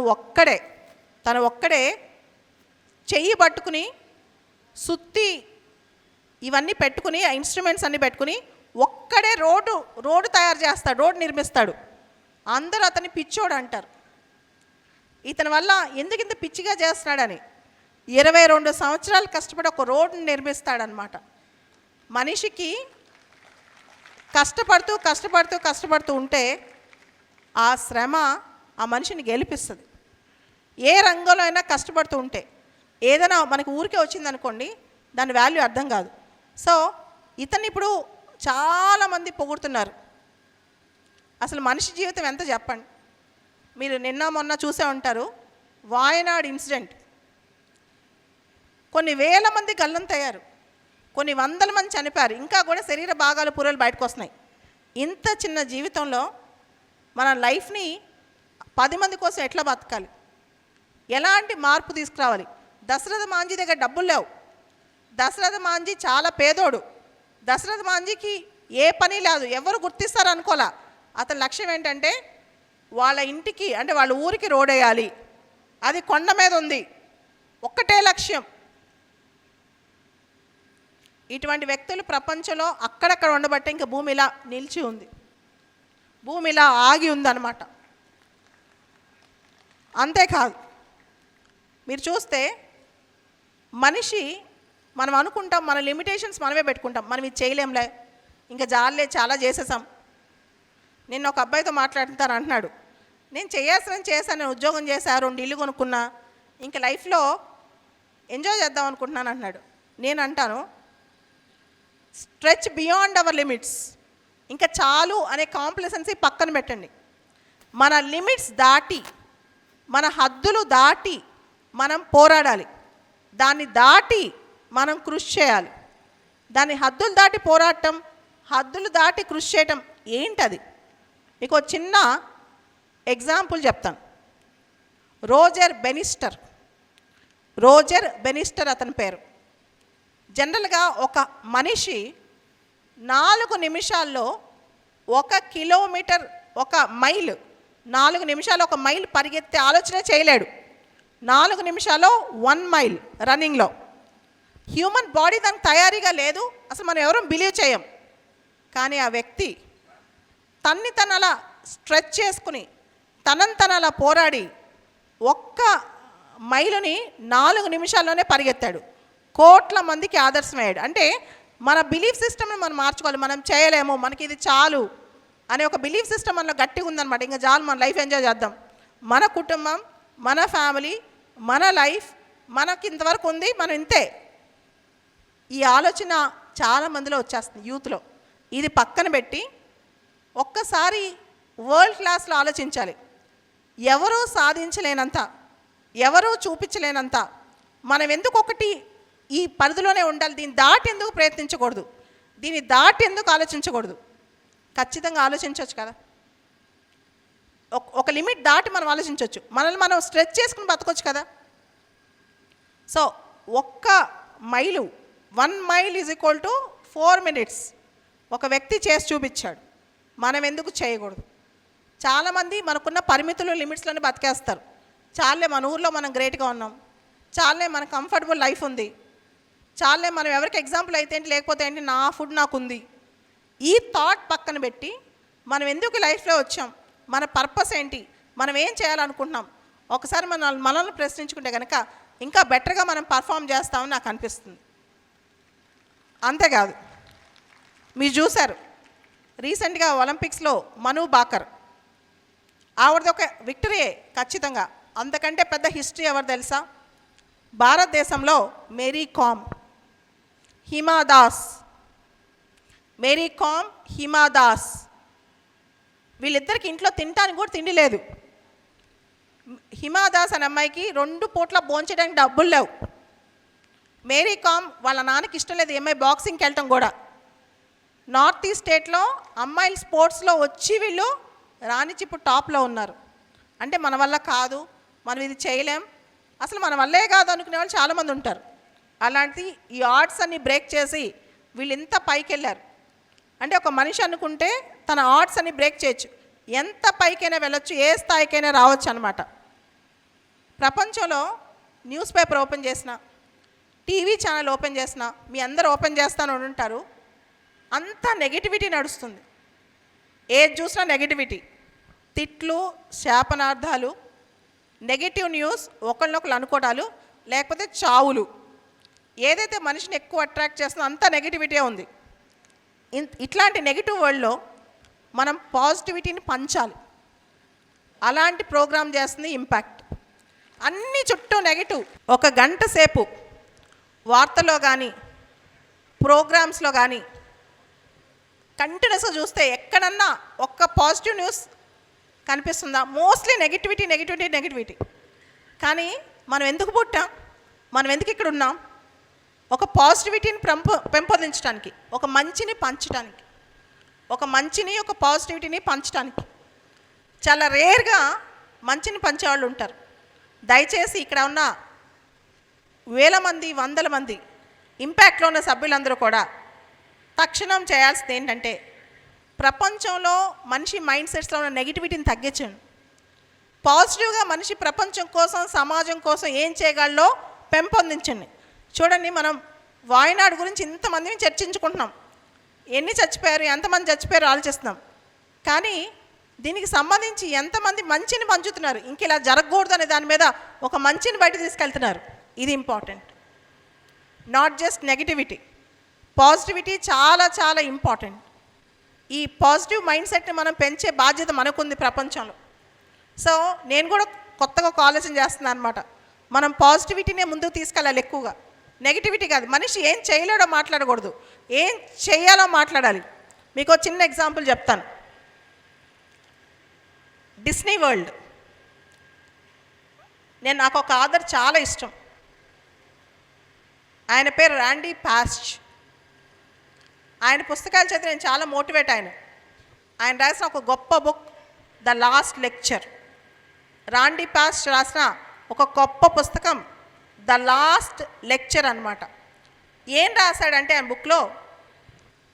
[SPEAKER 2] ఒక్కడే చెయ్యి పట్టుకుని సుత్తి ఇవన్నీ పెట్టుకుని, ఆ ఇన్స్ట్రుమెంట్స్ అన్నీ పెట్టుకుని ఒక్కడే రోడ్డు తయారు చేస్తాడు, రోడ్డు నిర్మిస్తాడు. అందరూ అతన్ని పిచ్చోడు అంటారు. ఇతని వల్ల ఎందుకు ఇంత పిచ్చిగా చేస్తున్నాడని 22 సంవత్సరాలు కష్టపడి ఒక రోడ్డుని నిర్మిస్తాడనమాట. మనిషికి కష్టపడుతూ ఉంటే ఆ శ్రమ ఆ మనిషిని గెలిపిస్తుంది. ఏ రంగంలో అయినా కష్టపడుతూ ఉంటే, ఏదైనా మనకు ఊరికే వచ్చిందనుకోండి దాని వాల్యూ అర్థం కాదు. సో ఇతన్ని ఇప్పుడు చాలామంది పొగుడుతున్నారు. అసలు మనిషి జీవితం ఎంత చెప్పండి. మీరు నిన్న మొన్న చూసే ఉంటారు వాయనాడ్ ఇన్సిడెంట్. కొన్ని వేల మంది గల్లంతయ్యారు, కొన్ని వందల మంది చనిపోయారు, ఇంకా కూడా శరీర భాగాలు పుర్రెలు బయటకు వస్తున్నాయి. ఇంత చిన్న జీవితంలో మన లైఫ్ని 10 మంది కోసం ఎట్లా బతకాలి, ఎలాంటి మార్పు తీసుకురావాలి. దశరథ మాంఝీ దగ్గర డబ్బులు లేవు. దశరథ మాంఝీ చాలా పేదోడు. దశరథ మాంఝీకి ఏ పని లేదు, ఎవరు గుర్తిస్తారు అనుకోలే. అతని లక్ష్యం ఏంటంటే వాళ్ళ ఇంటికి, అంటే వాళ్ళ ఊరికి రోడ్ వేయాలి, అది కొండ మీద ఉంది, ఒక్కటే లక్ష్యం. ఇటువంటి వ్యక్తులు ప్రపంచంలో అక్కడక్కడ ఉండబట్టే ఇంకా భూమి ఇలా నిలిచి ఉంది, భూమి ఇలా ఆగి ఉందన్నమాట. అంతేకాదు, మీరు చూస్తే మనిషి, మనం అనుకుంటాం మన లిమిటేషన్స్ మనమే పెట్టుకుంటాం, మనం ఇది చేయలేంలే, ఇంకా జాలే, చాలా చేసేసాం. నిన్న ఒక అబ్బాయితో మాట్లాడుతాను, అంటున్నాడు నేను చేశాను, ఉద్యోగం చేశా, 2 ఇల్లు కొనుక్కున్నా, ఇంకా లైఫ్లో ఎంజాయ్ చేద్దాం అనుకుంటున్నాను అంటున్నాడు. నేను అంటాను స్ట్రెచ్ బియాండ్ అవర్ లిమిట్స్. ఇంకా చాలు అనే కాంప్లసెన్సీ పక్కన పెట్టండి. మన లిమిట్స్ దాటి, మన హద్దులు దాటి మనం పోరాడాలి, దాన్ని దాటి మనం కృషి చేయాలి. దాన్ని హద్దులు దాటి పోరాడటం, హద్దులు దాటి కృషి చేయటం ఏంటది? మీకు చిన్న ఎగ్జాంపుల్ చెప్తాను. రోజర్ బెనిస్టర్ అతని పేరు. జనరల్గా ఒక మనిషి 4 నిమిషాల్లో 1 కిలోమీటర్ 1 మైల్ 4 నిమిషాలు 1 మైల్ పరిగెత్తే ఆలోచన చేయలేడు. 4 నిమిషాల్లో 1 మైల్ రన్నింగ్లో. హ్యూమన్ బాడీ దానికి తయారీగా లేదు, అసలు మనం ఎవరూ బిలీవ్ చేయం. కానీ ఆ వ్యక్తి తను అలా స్ట్రెచ్ చేసుకుని తను అలా పోరాడి 1 మైలుని 4 నిమిషాల్లోనే పరిగెత్తాడు. కోట్ల మందికి ఆదర్శమయ్యాడు. అంటే మన బిలీఫ్ సిస్టమ్ని మనం మార్చుకోవాలి. మనం చేయలేము, మనకి ఇది చాలు అనే ఒక బిలీఫ్ సిస్టమ్ మనలో గట్టిగా ఉందన్నమాట. ఇంకా చాలు, మన లైఫ్ ఎంజాయ్ చేద్దాం, మన కుటుంబం, మన ఫ్యామిలీ, మన లైఫ్ మనకి ఇంతవరకు ఉంది, మనం ఇంతే. ఈ ఆలోచన చాలా మందిలో వచ్చేస్తుంది, యూత్లో. ఇది పక్కన పెట్టి ఒక్కసారి వరల్డ్ క్లాస్లో ఆలోచించాలి. ఎవరూ సాధించలేనంత, ఎవరూ చూపించలేనంత మనం ఎందుకు ఒకటి ఈ పరిధిలోనే ఉండాలి, దీన్ని దాటి ఎందుకు ప్రయత్నించకూడదు, దీన్ని దాటి ఎందుకు ఆలోచించకూడదు? ఖచ్చితంగా ఆలోచించవచ్చు కదా. ఒక లిమిట్ దాటి మనం ఆలోచించవచ్చు, మనల్ని మనం స్ట్రెచ్ చేసుకుని బతకొచ్చు కదా. So 1 mile 1 mile is equal to 4 minutes ఒక వ్యక్తి చేసి చూపించాడు. మనం ఎందుకు చేయకూడదు? చాలామంది మనకున్న పరిమితులు లిమిట్స్లోనే బతికేస్తారు. చాలే మన ఊర్లో మనం గ్రేట్గా ఉన్నాం, చాలే మన కంఫర్టబుల్ లైఫ్ ఉంది, చాలే మనం ఎవరికి ఎగ్జాంపుల్ అయితే ఏంటి లేకపోతే ఏంటి, నా ఫుడ్ నాకు ఉంది. ఈ థాట్ పక్కన పెట్టి మనం ఎందుకు లైఫ్లో వచ్చాం, మన పర్పస్ ఏంటి, మనం ఏం చేయాలనుకుంటున్నాం, ఒకసారి మనల్ని ప్రశ్నించుకుంటే కనుక ఇంకా బెటర్గా మనం పర్ఫామ్ చేస్తామని నాకు అనిపిస్తుంది. అంతేకాదు, మీరు చూశారు రీసెంట్గా ఒలింపిక్స్లో మను బాకర్, ఆవిడది ఒక విక్టరీయే ఖచ్చితంగా. అంతకంటే పెద్ద హిస్టరీ ఎవరు తెలుసా? భారతదేశంలో మేరీ కామ్, హిమా దాస్ వీళ్ళిద్దరికి ఇంట్లో తినడానికి కూడా తిండి లేదు. హిమా దాస్ అనే అమ్మాయికి 2 పూట్ల భోంచడానికి డబ్బులు లేవు. మేరీ కామ్ వాళ్ళ నాన్నకి ఇష్టం లేదు ఈ అమ్మాయి బాక్సింగ్కి వెళ్ళటం కూడా. నార్త్ ఈస్ట్ స్టేట్లో అమ్మాయిలు స్పోర్ట్స్లో వచ్చి వీళ్ళు రాణించి ఇప్పుడు టాప్లో ఉన్నారు. అంటే మన వల్ల కాదు, మనం ఇది చేయలేం, అసలు మన వల్లే కాదు అనుకునే వాళ్ళు చాలామంది ఉంటారు. అలాంటి ఈ ఆర్ట్స్ అన్ని బ్రేక్ చేసి వీళ్ళు ఇంత పైకి వెళ్ళారు. అంటే ఒక మనిషి అనుకుంటే తన ఆర్ట్స్ అన్ని బ్రేక్ చేయొచ్చు, ఎంత పైకైనా వెళ్ళొచ్చు, ఏ స్థాయికైనా రావచ్చు అనమాట. ప్రపంచంలో న్యూస్ పేపర్ ఓపెన్ చేసిన, టీవీ ఛానల్ ఓపెన్ చేసిన, మీ అందరూ ఓపెన్ చేస్తాను ఉంటారు, అంతా నెగిటివిటీ నడుస్తుంది. ఏది చూసినా నెగిటివిటీ, తిట్లు, శాపనార్థాలు, నెగిటివ్ న్యూస్, ఒకళ్ళనొకళ్ళు అనుకోవడాలు, లేకపోతే చావులు. ఏదైతే మనిషిని ఎక్కువ అట్రాక్ట్ చేస్తుందో అంతా నెగిటివిటీ ఉంది. ఇట్లాంటి నెగిటివ్ వరల్డ్లో మనం పాజిటివిటీని పంచాలి. అలాంటి ప్రోగ్రామ్ చేస్తుంది ఇంపాక్ట్. అన్ని చుట్టూ నెగిటివ్. 1 గంట సేపు వార్తల్లో కానీ ప్రోగ్రామ్స్లో కానీ కంటిన్యూస్గా చూస్తే ఎక్కడన్నా ఒక్క పాజిటివ్ న్యూస్ కనిపిస్తుందా? Mostly negativity. కానీ మనం ఎందుకు పుట్టాం, మనం ఎందుకు ఇక్కడ ఉన్నాం? ఒక పాజిటివిటీని పెంపొందించడానికి, ఒక మంచిని పంచడానికి, ఒక పాజిటివిటీని పంచడానికి. చాలా రేర్గా మంచిని పంచేవాళ్ళు ఉంటారు. దయచేసి ఇక్కడ ఉన్న వేల మంది, వందల మంది ఇంపాక్ట్లో ఉన్న సభ్యులందరూ కూడా తక్షణం చేయాల్సింది ఏంటంటే, ప్రపంచంలో మనిషి మైండ్ సెట్స్లో ఉన్న నెగిటివిటీని తగ్గించండి. పాజిటివ్గా మనిషి ప్రపంచం కోసం, సమాజం కోసం ఏం చేయగలడో పెంపొందించండి. చూడండి, మనం వాయనాడు గురించి ఇంతమందిని చర్చించుకుంటున్నాం, ఎన్ని చచ్చిపోయారు, ఎంతమంది చచ్చిపోయారు ఆలోచిస్తున్నాం. కానీ దీనికి సంబంధించి ఎంతమంది మంచిని పంచుతున్నారు, ఇంక ఇలా జరగకూడదు అనే దాని మీద ఒక మంచిని బయట తీసుకెళ్తున్నారు. ఇది important. Not just negativity, positivity చాలా చాలా ఇంపార్టెంట్. ఈ పాజిటివ్ మైండ్ సెట్ని మనం పెంచే బాధ్యత మనకుంది ప్రపంచంలో. సో నేను కూడా కొత్తగా ఒక ఆలోచన చేస్తున్నాను అనమాట. మనం పాజిటివిటీనే ముందుకు తీసుకెళ్ళాలి ఎక్కువగా, నెగిటివిటీ కాదు. మనిషి ఏం చేయలేడో మాట్లాడకూడదు, ఏం చేయాలో మాట్లాడాలి. మీకు ఒక చిన్న ఎగ్జాంపుల్ చెప్తాను. డిస్నీ వరల్డ్, నాకు ఒక ఆథర్ చాలా ఇష్టం. ఆయన పేరు ర్యాండీ పాస్ట్. ఆయన పుస్తకాలు చదివి నేను చాలా మోటివేట్ ఆయన రాసిన ఒక గొప్ప book the last lecture. రాండీ past రాసిన ఒక గొప్ప పుస్తకం ద లాస్ట్ లెక్చర్ అన్నమాట. ఏం రాశాడంటే ఆయన బుక్లో,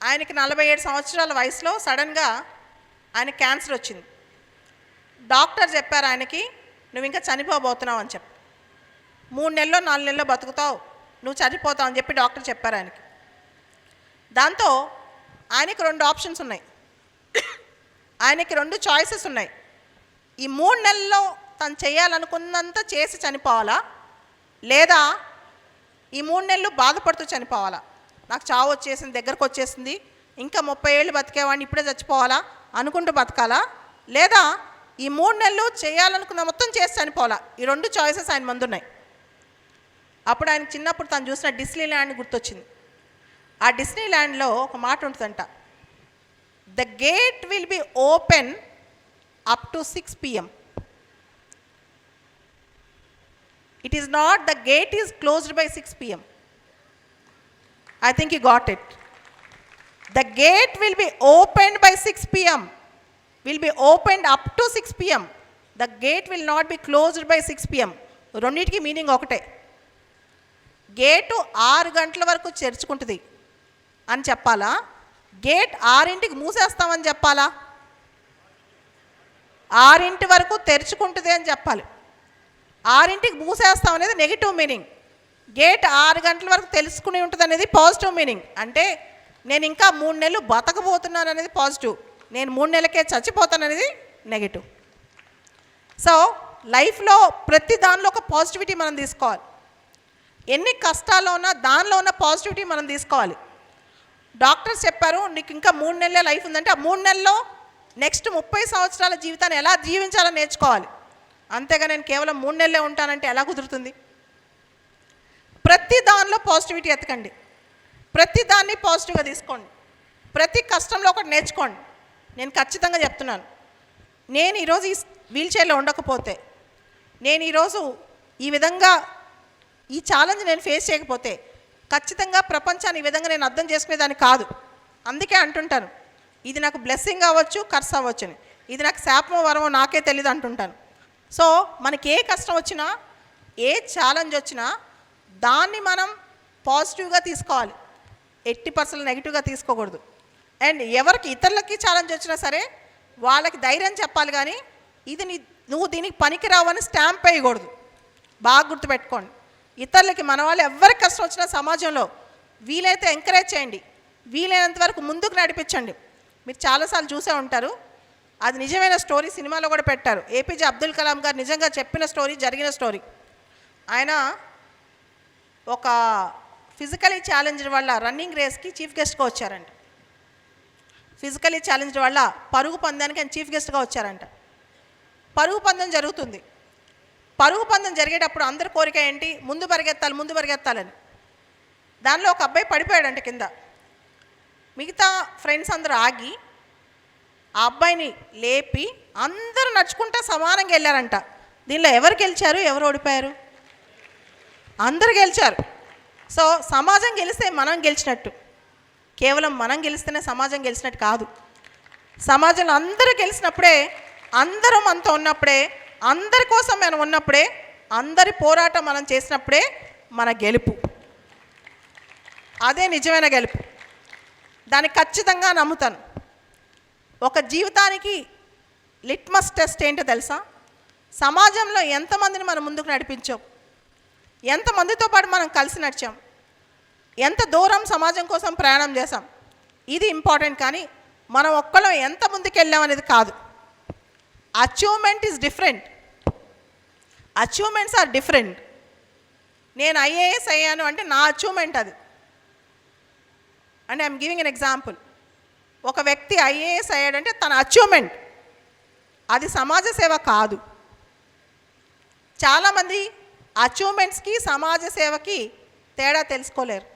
[SPEAKER 2] ఆయనకి 47 సంవత్సరాల వయసులో సడన్గా ఆయన క్యాన్సర్ వచ్చింది. డాక్టర్ చెప్పారు ఆయనకి, నువ్వు ఇంకా చనిపోబోతున్నావు అని చెప్పి, 3 నెలలో 4 నెలలో బతుకుతావు, నువ్వు చనిపోతావు అని చెప్పి డాక్టర్ చెప్పారు ఆయనకి. దాంతో ఆయనకి 2 ఆప్షన్స్ ఉన్నాయి, ఆయనకి 2 చాయిసెస్ ఉన్నాయి. ఈ 3 నెలల్లో తను చేయాలనుకున్నంత చేసి చనిపోవాలా, లేదా ఈ 3 నెలలు బాధపడుతూ చనిపోవాలా. నాకు చావు వచ్చేసింది, దగ్గరకు వచ్చేసింది, ఇంకా 30 ఏళ్ళు బతికేవాడిని, ఇప్పుడే చచ్చిపోవాలా అనుకుంటూ బతకాలా, లేదా ఈ 3 నెలలు చేయాలనుకున్న మొత్తం చేసి చనిపోవాలా. ఈ 2 చాయిసెస్ ఆయన ముందు ఉన్నాయి. అప్పుడు ఆయన చిన్నప్పుడు తను చూసిన డిస్నీ ల్యాండ్ గుర్తొచ్చింది. ఆ డిస్నీ ల్యాండ్లో ఒక మాట ఉంటుందంట, the gate will be open up to 6 PM. It is not the gate is closed by 6 PM. I think you got it. The gate will be opened by 6 PM. Will be opened up to 6 PM. The gate will not be closed by 6 PM. రెండింటికి మీనింగ్ ఒకటే. గేటు 6 గంటల వరకు తెరుచుకుంటుంది అని చెప్పాలా, గేట్ 6ంటికి మూసేస్తామని చెప్పాలా? 6 వరకు తెరుచుకుంటుంది అని చెప్పాలి. 6ంటికి మూసేస్తాం అనేది నెగిటివ్ మీనింగ్. గేట్ 6 గంటల వరకు తెలుసుకుని ఉంటుంది అనేది పాజిటివ్ మీనింగ్. అంటే నేను ఇంకా 3 నెలలు బతకబోతున్నాను అనేది పాజిటివ్, నేను 3 నెలలకే చచ్చిపోతాను అనేది నెగిటివ్. సో లైఫ్లో ప్రతి దానిలో ఒక పాజిటివిటీ మనం తీసుకోవాలి. ఎన్ని కష్టాల్లో ఉన్నా దానిలో ఉన్న పాజిటివిటీ మనం తీసుకోవాలి. డాక్టర్స్ చెప్పారు నీకు ఇంకా 3 నెలలే లైఫ్ ఉందంటే ఆ 3 నెలల్లో నెక్స్ట్ 30 సంవత్సరాల జీవితాన్ని ఎలా జీవించాలని నేర్చుకోవాలి. అంతేగా నేను కేవలం 3 నెలలే ఉంటానంటే ఎలా కుదురుతుంది? ప్రతి దానిలో పాజిటివిటీ ఎతకండి, ప్రతి దాన్ని పాజిటివ్గా తీసుకోండి, ప్రతి కష్టంలో ఒకటి నేర్చుకోండి. నేను ఖచ్చితంగా చెప్తున్నాను, నేను ఈరోజు ఈ వీల్ చైర్లో ఉండకపోతే, నేను ఈరోజు ఈ విధంగా ఈ ఛాలెంజ్ నేను ఫేస్ చేయకపోతే ఖచ్చితంగా ప్రపంచాన్ని ఈ విధంగా నేను అర్థం చేసుకునేదాన్ని కాదు. అందుకే అంటుంటాను, ఇది నాకు బ్లెస్సింగ్ అవ్వచ్చు, కర్స్ అవ్వచ్చు అని, ఇది నాకు శాపమో వరమో నాకే తెలియదు అంటుంటాను. సో మనకి ఏ కష్టం వచ్చినా, ఏ ఛాలెంజ్ వచ్చినా దాన్ని మనం పాజిటివ్గా తీసుకోవాలి, 80% నెగిటివ్గా తీసుకోకూడదు. అండ్ ఎవరికి ఇతరులకి ఛాలెంజ్ వచ్చినా సరే వాళ్ళకి ధైర్యం చెప్పాలి, కానీ ఇది నువ్వు దీనికి పనికిరావు అని స్టాంప్ వేయకూడదు. బాగా గుర్తుపెట్టుకోండి. ఇతరులకి, మన వాళ్ళు ఎవరికి కష్టం వచ్చినా సమాజంలో వీలైతే ఎంకరేజ్ చేయండి, వీలైనంత వరకు ముందుకు నడిపించండి. మీరు చాలాసార్లు చూసే ఉంటారు, అది నిజమైన స్టోరీ, సినిమాలో కూడా పెట్టారు. ఏపీజే అబ్దుల్ కలాం గారు నిజంగా చెప్పిన స్టోరీ, జరిగిన స్టోరీ. ఆయన ఒక ఫిజికలీ ఛాలెంజ్డ్ వల్ల రన్నింగ్ రేస్కి చీఫ్ గెస్ట్గా వచ్చారంట. ఫిజికలీ ఛాలెంజ్డ్ వల్ల పరుగు పందానికి ఆయన చీఫ్ గెస్ట్గా వచ్చారంట. పరుగు పందెం జరుగుతుంది. పరుగు పందెం జరిగేటప్పుడు అందరి కోరిక ఏంటి? ముందు పరిగెత్తాలని. దానిలో ఒక అబ్బాయి పడిపోయాడంట కింద. మిగతా ఫ్రెండ్స్ అందరూ ఆగి ఆ అబ్బాయిని లేపి అందరూ నడుచుకుంటా సమానంగా వెళ్ళారంట. దీనిలో ఎవరు గెలిచారు, ఎవరు ఓడిపోయారు? అందరు గెలిచారు. సో సమాజం గెలిస్తే మనం గెలిచినట్టు, కేవలం మనం గెలిస్తేనే సమాజం గెలిచినట్టు కాదు. సమాజంలో అందరూ గెలిచినప్పుడే, అందరూ మనతో ఉన్నప్పుడే, అందరి కోసం మనం ఉన్నప్పుడే, అందరి పోరాటం మనం చేసినప్పుడే మన గెలుపు. అదే నిజమైన గెలుపు. దాన్ని ఖచ్చితంగా నమ్ముతాను. ఒక జీవితానికి లిట్మస్ టెస్ట్ ఏంటో తెలుసా? సమాజంలో ఎంతమందిని మనం ముందుకు నడిపించాం, ఎంతమందితో పాటు మనం కలిసి నడిచాం, ఎంత దూరం సమాజం కోసం ప్రయాణం చేసాం, ఇది ఇంపార్టెంట్. కానీ మనం ఒక్కలో ఎంత ముందుకు వెళ్ళాం అనేది కాదు. Achievement is different, achievements are different. నేను ఐఏఎస్ అయ్యాను అంటే నా అచీవ్మెంట్ అది. And I'm giving an example. ఒక వ్యక్తి ఐఏఎస్ అయ్యాడంటే తన అచీవ్మెంట్, అది సమాజ సేవ కాదు. చాలామంది అచీవ్మెంట్స్కి సమాజ సేవకి తేడా తెలుసుకోలేరు.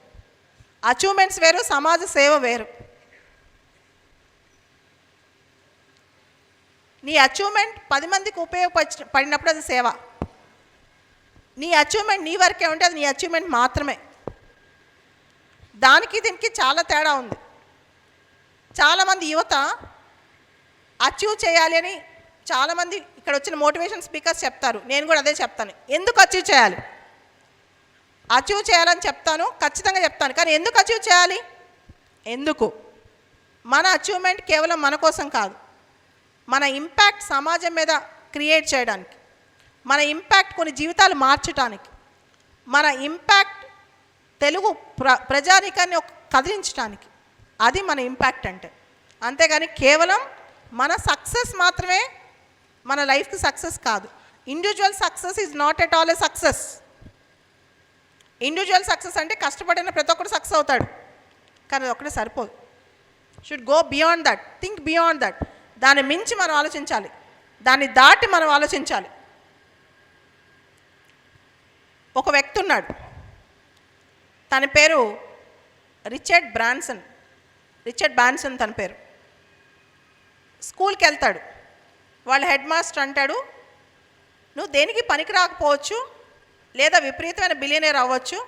[SPEAKER 2] అచీవ్మెంట్స్ వేరు, సమాజ సేవ వేరు. నీ అచీవ్మెంట్ 10 మందికి ఉపయోగపడినప్పుడు అది సేవ. నీ అచీవ్మెంట్ నీ వరకే ఉంటే అది నీ అచీవ్మెంట్ మాత్రమే. దానికి దీనికి చాలా తేడా ఉంది. చాలామంది యువత అచీవ్ చేయాలి అని చాలామంది ఇక్కడ వచ్చిన మోటివేషన్ స్పీకర్స్ చెప్తారు, నేను కూడా అదే చెప్తాను. ఎందుకు అచీవ్ చేయాలి? అచీవ్ చేయాలని చెప్తాను, ఖచ్చితంగా చెప్తాను. కానీ ఎందుకు అచీవ్ చేయాలి? ఎందుకు? మన అచీవ్మెంట్ కేవలం మన కోసం కాదు, మన ఇంపాక్ట్ సమాజం మీద క్రియేట్ చేయడానికి, మన ఇంపాక్ట్ కొన్ని జీవితాలు మార్చడానికి, మన ఇంపాక్ట్ తెలుగు ప్రజానీకాన్ని కదిలించడానికి. అది మన ఇంపాక్ట్ అంటే. అంతేగాని కేవలం మన సక్సెస్ మాత్రమే మన లైఫ్కి సక్సెస్ కాదు. Individual success is not at all A success. Individual success అంటే కష్టపడిన ప్రతి ఒక్కరు సక్సెస్ అవుతాడు, కానీ అది ఒక్కటే సరిపోదు. Should go beyond that, think beyond that. దాన్ని మించి మనం ఆలోచించాలి, దాన్ని దాటి మనం ఆలోచించాలి. ఒక వ్యక్తి ఉన్నాడు, తన పేరు రిచర్డ్ బ్రాన్సన్ తన పేరు. స్కూల్కి వెళ్తాడు. వాళ్ళ హెడ్ మాస్టర్ అంటాడు, నువ్వు దేనికి పనికి రాకపోవచ్చు, లేదా విపరీతమైన బిలియనీర్ అవ్వచ్చు,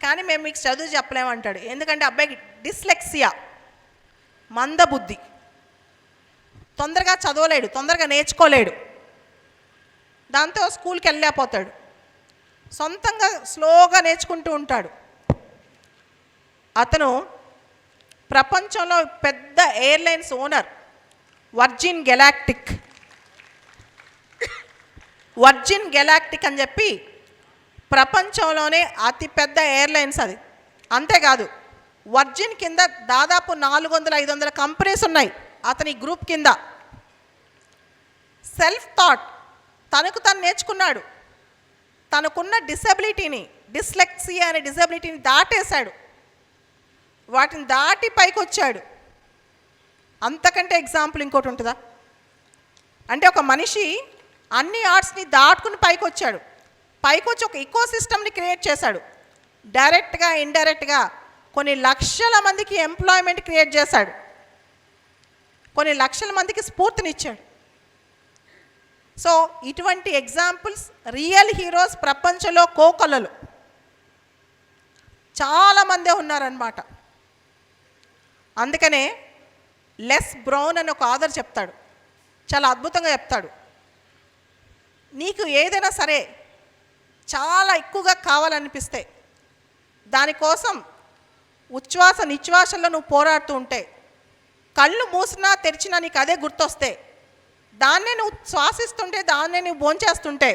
[SPEAKER 2] కానీ మేము మీకు చదువు చెప్పలేమంటాడు. ఎందుకంటే అబ్బాయికి డిస్లెక్సియా, మందబుద్ధి, తొందరగా చదవలేడు, తొందరగా నేర్చుకోలేడు. దాంతో స్కూల్కి వెళ్ళలేకపోతాడు. సొంతంగా స్లోగా నేర్చుకుంటూ ఉంటాడు. అతను ప్రపంచంలో పెద్ద ఎయిర్లైన్స్ ఓనర్, వర్జిన్ గెలాక్టిక్ అని చెప్పి ప్రపంచంలోనే అతిపెద్ద ఎయిర్లైన్స్ అది. అంతేకాదు, వర్జిన్ కింద దాదాపు 400-500 కంపెనీస్ ఉన్నాయి అతని గ్రూప్ కింద. సెల్ఫ్ థాట్, తనకు తను నేర్చుకున్నాడు. తనకున్న డిస్లెక్సియా అనే డిసబిలిటీని దాటేశాడు, వాటిని దాటి పైకి వచ్చాడు. అంతకంటే ఎగ్జాంపుల్ ఇంకోటి ఉంటుందా? అంటే ఒక మనిషి అన్ని ఆర్ట్స్ని దాటుకుని పైకి వచ్చాడు. పైకి వచ్చి ఒక ఈకో సిస్టమ్ని క్రియేట్ చేశాడు. డైరెక్ట్గా ఇండైరెక్ట్గా కొన్ని లక్షల మందికి ఎంప్లాయ్మెంట్ క్రియేట్ చేశాడు, కొన్ని లక్షల మందికి స్ఫూర్తినిచ్చాడు. సో ఇటువంటి ఎగ్జాంపుల్స్, రియల్ హీరోస్ ప్రపంచంలో కోకొల్లలు చాలామందే ఉన్నారన్నమాట. అందుకనే లెస్ బ్రౌన్ అని ఒక ఆథర్ చెప్తాడు, చాలా అద్భుతంగా చెప్తాడు. నీకు ఏదైనా సరే చాలా ఎక్కువగా కావాలనిపిస్తే, దానికోసం ఉచ్ఛ్వాస నిశ్వాసంలో నువ్వు పోరాడుతూ ఉంటే, కళ్ళు మూసినా తెరిచినా నీకు అదే గుర్తొస్తే, దాన్నే నువ్వు శ్వాసిస్తుంటే, దాన్నే నువ్వు భోంచేస్తుంటే,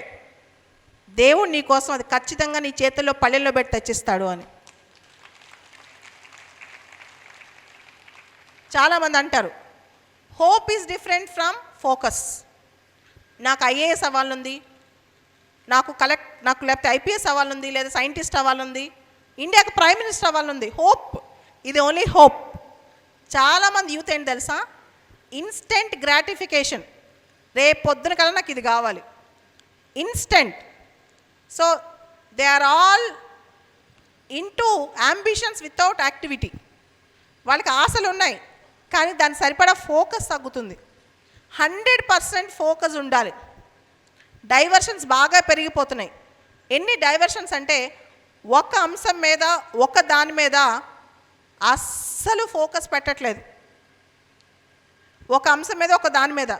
[SPEAKER 2] దేవుడు నీ కోసం అది ఖచ్చితంగా నీ చేతుల్లో పళ్ళెల్లో పెట్టి తెచ్చిస్తాడు అని. చాలామంది అంటారు, hope is different from focus. నాకు ఐఏఎస్ అవ్వాలనుంది, నాకు లేకపోతే ఐపీఎస్ అవ్వాలనుంది, లేదా సైంటిస్ట్ అవ్వాలనుంది, ఇండియాకు ప్రైమ్ మినిస్టర్ అవ్వాలనుంది. హోప్, ఇది ఓన్లీ హోప్. చాలామంది యూత్ ఏంటి తెలుసా, ఇన్స్టెంట్ గ్రాటిఫికేషన్, రేపు పొద్దున కల్లా నాకు ఇది కావాలి, instant. So they are all into ambitions without activity. వాళ్ళకి ఆశలు ఉన్నాయి, కానీ దాని సరిపడా ఫోకస్ తగ్గుతుంది. 100% ఫోకస్ ఉండాలి. డైవర్షన్స్ బాగా పెరిగిపోతున్నాయి. ఎన్ని డైవర్షన్స్ అంటే, ఒక అంశం మీద, ఒక దాని మీద అస్సలు ఫోకస్ పెట్టట్లేదు. ఒక అంశం మీద, ఒక దాని మీద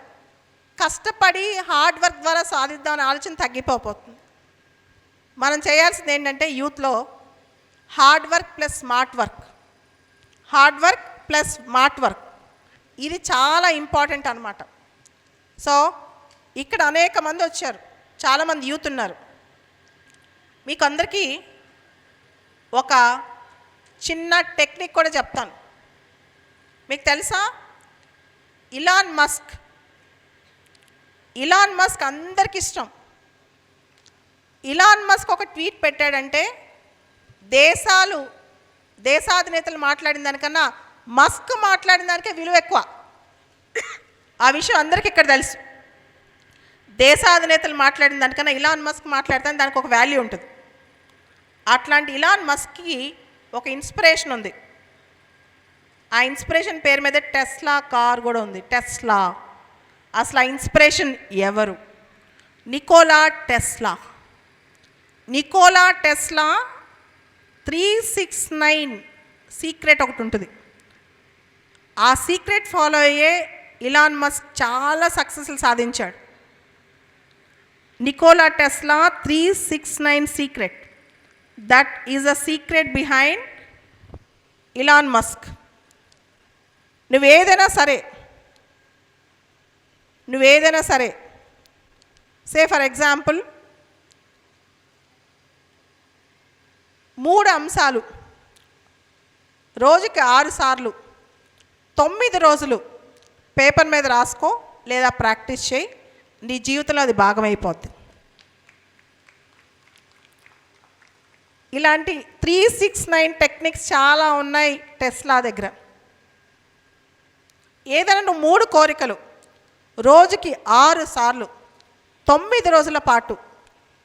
[SPEAKER 2] కష్టపడి హార్డ్ వర్క్ ద్వారా సాధిద్దామని ఆలోచన తగ్గిపోతుంది. మనం చేయాల్సింది ఏంటంటే, యూత్లో hard work plus smart work, hard work plus smart work, ఇది చాలా ఇంపార్టెంట్ అనమాట. సో ఇక్కడ అనేక మంది వచ్చారు, చాలామంది యూత్ ఉన్నారు. మీకు అందరికీ ఒక చిన్న టెక్నిక్ కూడా చెప్తాను. మీకు తెలుసా, ఇలాన్ మస్క్ అందరికి ఇష్టం. ఇలాన్ మస్క్ ఒక ట్వీట్ పెట్టాడంటే, దేశాధినేతలు మాట్లాడిన దానికన్నా మస్క్ మాట్లాడిన దానికే విలువ ఎక్కువ. ఆ విషయం అందరికీ ఇక్కడ తెలుసు. దేశాధినేతలు మాట్లాడిన దానికన్నా ఇలాన్ మస్క్ మాట్లాడితే దానికి ఒక వాల్యూ ఉంటుంది. అట్లాంటి ఇలాన్ మస్క్కి ఒక ఇన్స్పిరేషన్ ఉంది. ఆ ఇన్స్పిరేషన్ పేరు మీద టెస్లా కార్ కూడా ఉంది. టెస్లా, అసలు ఆ ఇన్స్పిరేషన్ ఎవరు? నికోలా టెస్లా 369 సీక్రెట్ ఒకటి ఉంటుంది. ఆ సీక్రెట్ ఫాలో అయ్యే ఇలాన్ మస్క్ చాలా సక్సెస్లు సాధించాడు. Nikola Tesla 369 secret, that is a secret behind Elon Musk. నువ్వేదైనా సరే సే ఫర్ ఎగ్జాంపుల్ 3 అంశాలు రోజుకి 6 సార్లు 9 రోజులు పేపర్ మీద రాసుకో లేదా ప్రాక్టీస్ చేయి, నీ జీవితంలో అది భాగమైపోద్ది. ఇలాంటి 369 టెక్నిక్స్ చాలా ఉన్నాయి టెస్లా దగ్గర. ఏదైనా నువ్వు 3 కోరికలు రోజుకి 6 సార్లు 9 రోజుల పాటు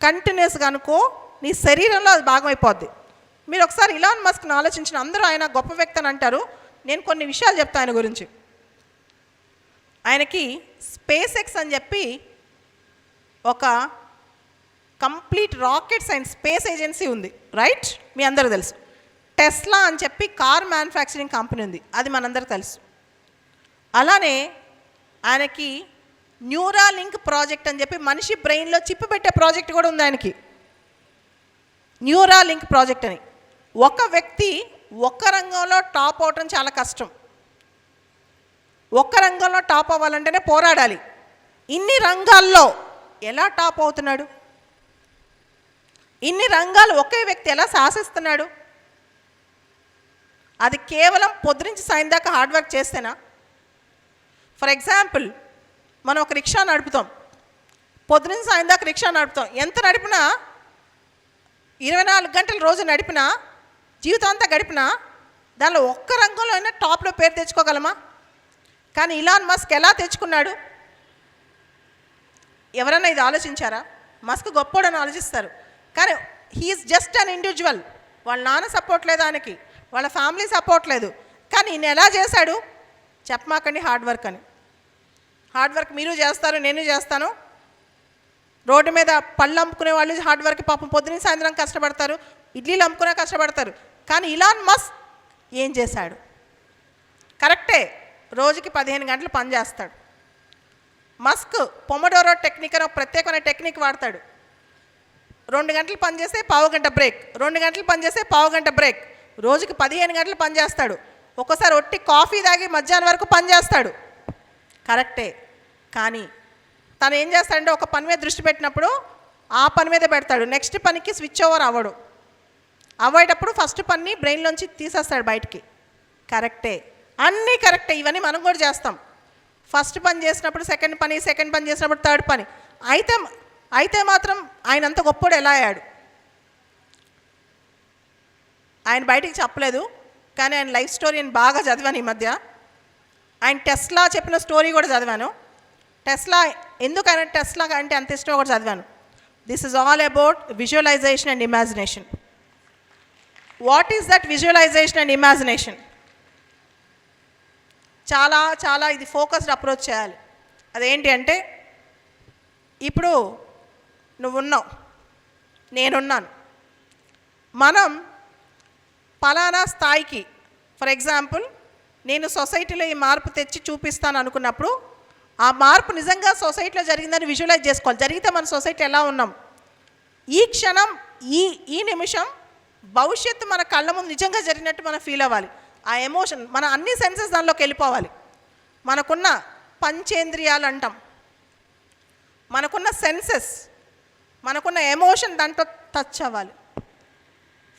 [SPEAKER 2] కంటిన్యూస్గా అనుకో, నీ శరీరంలో అది భాగమైపోద్ది. మీరు ఒకసారి ఇలాన్ మస్క్ని ఆలోచించిన, అందరూ ఆయన గొప్ప వ్యక్తి అని అంటారు. నేను కొన్ని విషయాలు చెప్తాను ఆయన గురించి. ఆయనకి స్పేస్ ఎక్స్ అని చెప్పి ఒక complete rockets and space agency ఉంది, రైట్? మీ అందరూ తెలుసు. టెస్లా అని చెప్పి కార్ మ్యానుఫ్యాక్చరింగ్ కంపెనీ ఉంది, అది మనందరికీ తెలుసు. అలానే ఆయనకి న్యూరాలింక్ ప్రాజెక్ట్ అని చెప్పి మనిషి బ్రెయిన్లో చిప్ పెట్టే ప్రాజెక్ట్ కూడా ఉంది ఆయనకి. న్యూరాలింక్ ప్రాజెక్ట్ అని. ఒక వ్యక్తి ఒక్క రంగంలో టాప్ అవటం చాలా కష్టం. ఒక్క రంగంలో టాప్ అవ్వాలంటేనే పోరాడాలి. ఇన్ని రంగాల్లో ఎలా టాప్ అవుతున్నాడు? ఇన్ని రంగాలు ఒకే వ్యక్తి ఎలా శాసిస్తున్నాడు? అది కేవలం పొద్దునుంచి సాయం దాకా హార్డ్ వర్క్ చేస్తేనా? ఫర్ ఎగ్జాంపుల్, మనం ఒక రిక్షా నడుపుతాం, పొద్దునుంచి సాయం దాకా రిక్షా నడుపుతాం. ఎంత నడిపినా 24 గంటలు రోజు నడిపినా, జీవితం అంతా గడిపినా, దానిలో ఒక్క రంగంలో అయినా టాప్లో పేరు తెచ్చుకోగలమా? కానీ ఇలాన్ మస్క్ ఎలా తెచ్చుకున్నాడు? ఎవరన్నా ఇది ఆలోచించారా? మస్క్ గొప్పోడని ఆలోచిస్తారు, కానీ హీఈస్ జస్ట్ అన్ ఇండివిజువల్. వాళ్ళ నాన్న సపోర్ట్ లేదు ఆయనకి, వాళ్ళ ఫ్యామిలీ సపోర్ట్ లేదు. కానీ ఈయన ఎలా చేశాడు? చెప్పమాకండి హార్డ్ వర్క్ అని. హార్డ్ వర్క్ మీరు చేస్తారు, నేను చేస్తాను. రోడ్డు మీద పళ్ళు అమ్ముకునే వాళ్ళు హార్డ్ వర్క్, పాపం పొద్దున్న సాయంత్రం కష్టపడతారు, ఇడ్లీలు అమ్ముకునే కష్టపడతారు. కానీ ఇలాన్ మస్క్ ఏం చేశాడు? కరెక్టే, రోజుకి 15 గంటలు పని చేస్తాడు. మస్క్ పొమడోరో టెక్నిక్ అని ఒక ప్రత్యేకమైన టెక్నిక్ వాడతాడు. 2 గంటలు పని చేస్తే పావు గంట బ్రేక్, 2 గంటలు పని చేస్తే పావు గంట బ్రేక్. రోజుకి 15 గంటలు పని చేస్తాడు. ఒక్కోసారి ఒట్టి కాఫీ తాగి మధ్యాహ్నం వరకు పని చేస్తాడు. కరెక్టే, కానీ తను ఏం చేస్తాడంటే ఒక పని మీద దృష్టి పెట్టినప్పుడు ఆ పని మీదే పెడతాడు. నెక్స్ట్ పనికి స్విచ్ ఓవర్ అవ్వేటప్పుడు ఫస్ట్ పని బ్రెయిన్లోంచి తీసేస్తాడు బయటికి. కరెక్టే, అన్నీ కరెక్టే. ఇవన్నీ మనం కూడా చేస్తాం. ఫస్ట్ పని చేసినప్పుడు సెకండ్ పని చేసినప్పుడు థర్డ్ పని. అయితే మాత్రం ఆయన అంత గొప్పోడు ఎలా అయ్యాడు? ఆయన బయటికి చెప్పలేదు, కానీ ఆయన లైఫ్ స్టోరీ నేను బాగా చదివాను ఈ మధ్య. ఆయన టెస్లా చెప్పిన స్టోరీ కూడా చదివాను. టెస్లా ఎందుకు ఆయన టెస్లా అంటే అంత ఇష్టం కూడా చదివాను. This is all about visualisation and imagination. What is that visualisation and imagination? చాలా ఇది ఫోకస్డ్ అప్రోచ్ చేయాలి. అదేంటి అంటే, ఇప్పుడు నువ్వున్నావు, నేనున్నాను, మనం పలానా స్థాయికి, ఫర్ ఎగ్జాంపుల్ నేను సొసైటీలో ఈ మార్పు తెచ్చి చూపిస్తాను అనుకున్నప్పుడు ఆ మార్పు నిజంగా సొసైటీలో జరిగిందని విజువలైజ్ చేసుకోవాలి. జరిగితే మన సొసైటీ ఎలా ఉన్నాం, ఈ క్షణం ఈ నిమిషం భవిష్యత్తు మన కళ్ళ ముందు నిజంగా జరిగినట్టు మనం ఫీల్ అవ్వాలి. ఆ ఎమోషన్, మన అన్ని సెన్సెస్ దానిలోకి వెళ్ళిపోవాలి. మనకున్న పంచేంద్రియాలు అంటాం, మనకున్న సెన్సెస్, మనకున్న ఎమోషన్ దాంట్లో టచ్ అవ్వాలి.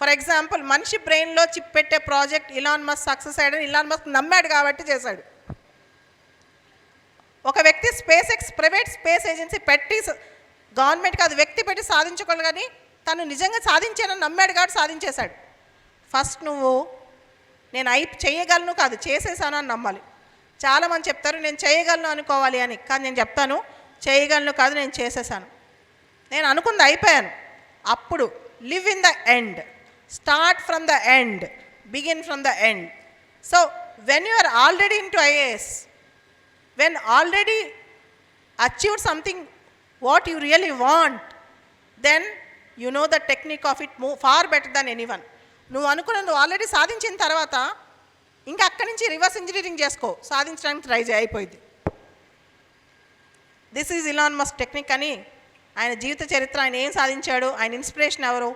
[SPEAKER 2] ఫర్ ఎగ్జాంపుల్, మనిషి బ్రెయిన్లో చిప్ పెట్టే ప్రాజెక్ట్ ఇలాన్ మస్క్ సక్సెస్ అయ్యాడని ఇలాన్ మస్క్ నమ్మాడు కాబట్టి చేశాడు. ఒక వ్యక్తి ప్రైవేట్ స్పేస్ ఏజెన్సీ పెట్టి, గవర్నమెంట్కి అది వ్యక్తి పెట్టి సాధించుకోవాలి, కానీ తను నిజంగా సాధించానని నమ్మాడు కాబట్టి సాధించేశాడు. ఫస్ట్ నువ్వు నేను చేయగలను కాదు, చేసేసాను అని నమ్మాలి. చాలామంది చెప్తారు నేను చేయగలను అనుకోవాలి అని, కానీ నేను చెప్తాను చేయగలను కాదు, నేను చేసేసాను. నేను అనుకుంది అయిపోయాను. అప్పుడు live in the end, start from the end, begin from the end. So when you are already into IAS, when already achieved something what you really want, then you know the technique of it far better than anyone. నువ్వు అనుకున్నది ఆల్రెడీ సాధించిన తర్వాత ఇంకా అక్కడి నుంచి రివర్స్ ఇంజనీరింగ్ చేసుకో, సాధించడానికి ట్రై అయిపోయింది. This is Elon Musk technique అని ఆయన జీవిత చరిత్ర, ఆయన ఏం సాధించాడు, ఆయన ఇన్స్పిరేషన్ ఎవరు,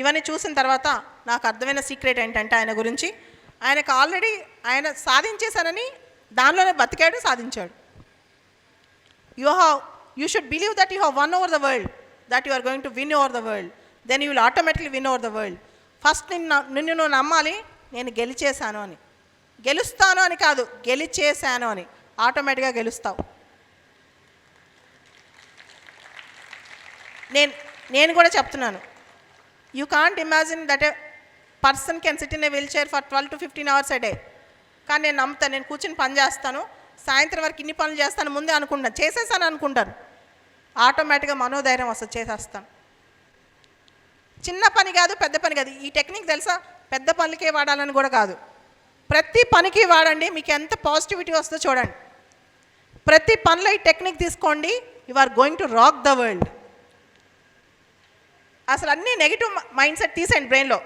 [SPEAKER 2] ఇవన్నీ చూసిన తర్వాత నాకు అర్థమైన సీక్రెట్ ఏంటంటే ఆయన గురించి, ఆయనకు ఆల్రెడీ ఆయన సాధించేశానని దానిలోనే బతికాడు, సాధించాడు. You should believe that you have won over the world, that you are going to win over the world, then you will automatically win over the world. First నిన్ను నువ్వు నమ్మాలి, నేను గెలిచేశాను అని. గెలుస్తాను అని కాదు, గెలిచేశాను అని. ఆటోమేటిక్గా గెలుస్తావు. నేను కూడా చెప్తున్నాను, you can't imagine that a person can sit in a wheelchair for 12 to 15 hours a day. కానీ నేను నమ్ముతాను, నేను కూర్చుని పని చేస్తాను, సాయంత్రం వరకు ఇన్ని పనులు చేస్తాను ముందే అనుకుంటాను, చేసేసాను అనుకుంటాను. ఆటోమేటిక్గా మనోధైర్యం వస్తుంది, చేసేస్తాను. చిన్న పని కాదు, పెద్ద పని కాదు. ఈ టెక్నిక్ తెలుసా, పెద్ద పనులకే వాడాలని కూడా కాదు, ప్రతి పనికి వాడండి. మీకు ఎంత పాజిటివిటీ వస్తుందో చూడండి. ప్రతి పనిలో ఈ టెక్నిక్ తీసుకోండి, you are going to rock the world. అసలు అన్ని నెగిటివ్ మైండ్ సెట్ తీసేయండి బ్రెయిన్లో.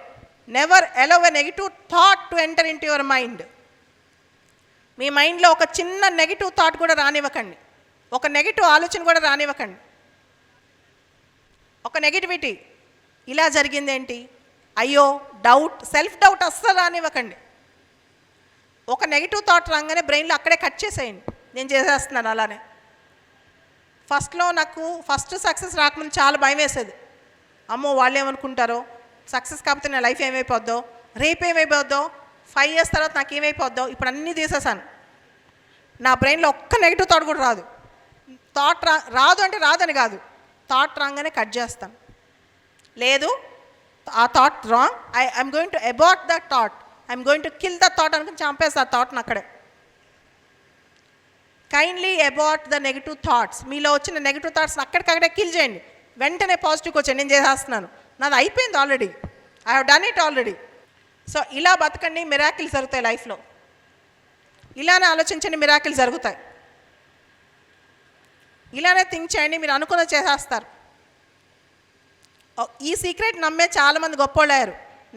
[SPEAKER 2] Never allow a negative thought to enter in to your mind. మీ మైండ్లో ఒక చిన్న నెగిటివ్ థాట్ కూడా రానివ్వకండి, ఒక నెగిటివ్ ఆలోచన కూడా రానివ్వకండి. ఒక నెగిటివిటీ, ఇలా జరిగింది ఏంటి, అయ్యో, డౌట్, సెల్ఫ్ డౌట్ అస్సలు రానివ్వకండి. ఒక నెగిటివ్ థాట్ రాగానే బ్రెయిన్లో అక్కడే కట్ చేసేయండి. నేను చేసేస్తున్నాను అలానే. ఫస్ట్లో నాకు సక్సెస్ రాకముందు చాలా భయం వేసేది. అమ్మో, వాళ్ళు ఏమనుకుంటారో, సక్సెస్ కాకపోతే నా లైఫ్ ఏమైపోద్దో, రేపు ఏమైపోద్దో, 5 years తర్వాత నాకు ఏమైపోద్దో. ఇప్పుడు అన్నీ తీసేసాను. నా బ్రెయిన్లో ఒక్క నెగిటివ్ థాట్ కూడా రాదు. థాట్ రాదు అంటే రాదని కాదు, థాట్ రాగానే కట్ చేస్తాను. లేదు, ఆ thought wrong, I'm going to abort that thought, I'm going to kill the thought అనుకుని చంపేస్తా ఆ థాట్ని అక్కడే. Kindly abort the negative thoughts. మీలో వచ్చిన నెగిటివ్ థాట్స్ని అక్కడికక్కడే కిల్ చేయండి. వెంటనే పాజిటివ్కి వచ్చాను, నేను చేసేస్తున్నాను, నాది అయిపోయింది already, I have done it already. So ఇలా బతకండి, మిరాకిల్స్ జరుగుతాయి లైఫ్లో. ఇలానే ఆలోచించండి, మిరాకిల్స్ జరుగుతాయి. ఇలానే థింక్ చేయండి, మీరు అనుకున్నది చేసేస్తారు. ఈ సీక్రెట్ నమ్మే చాలామంది గొప్పోళ్ళు అయ్యారు.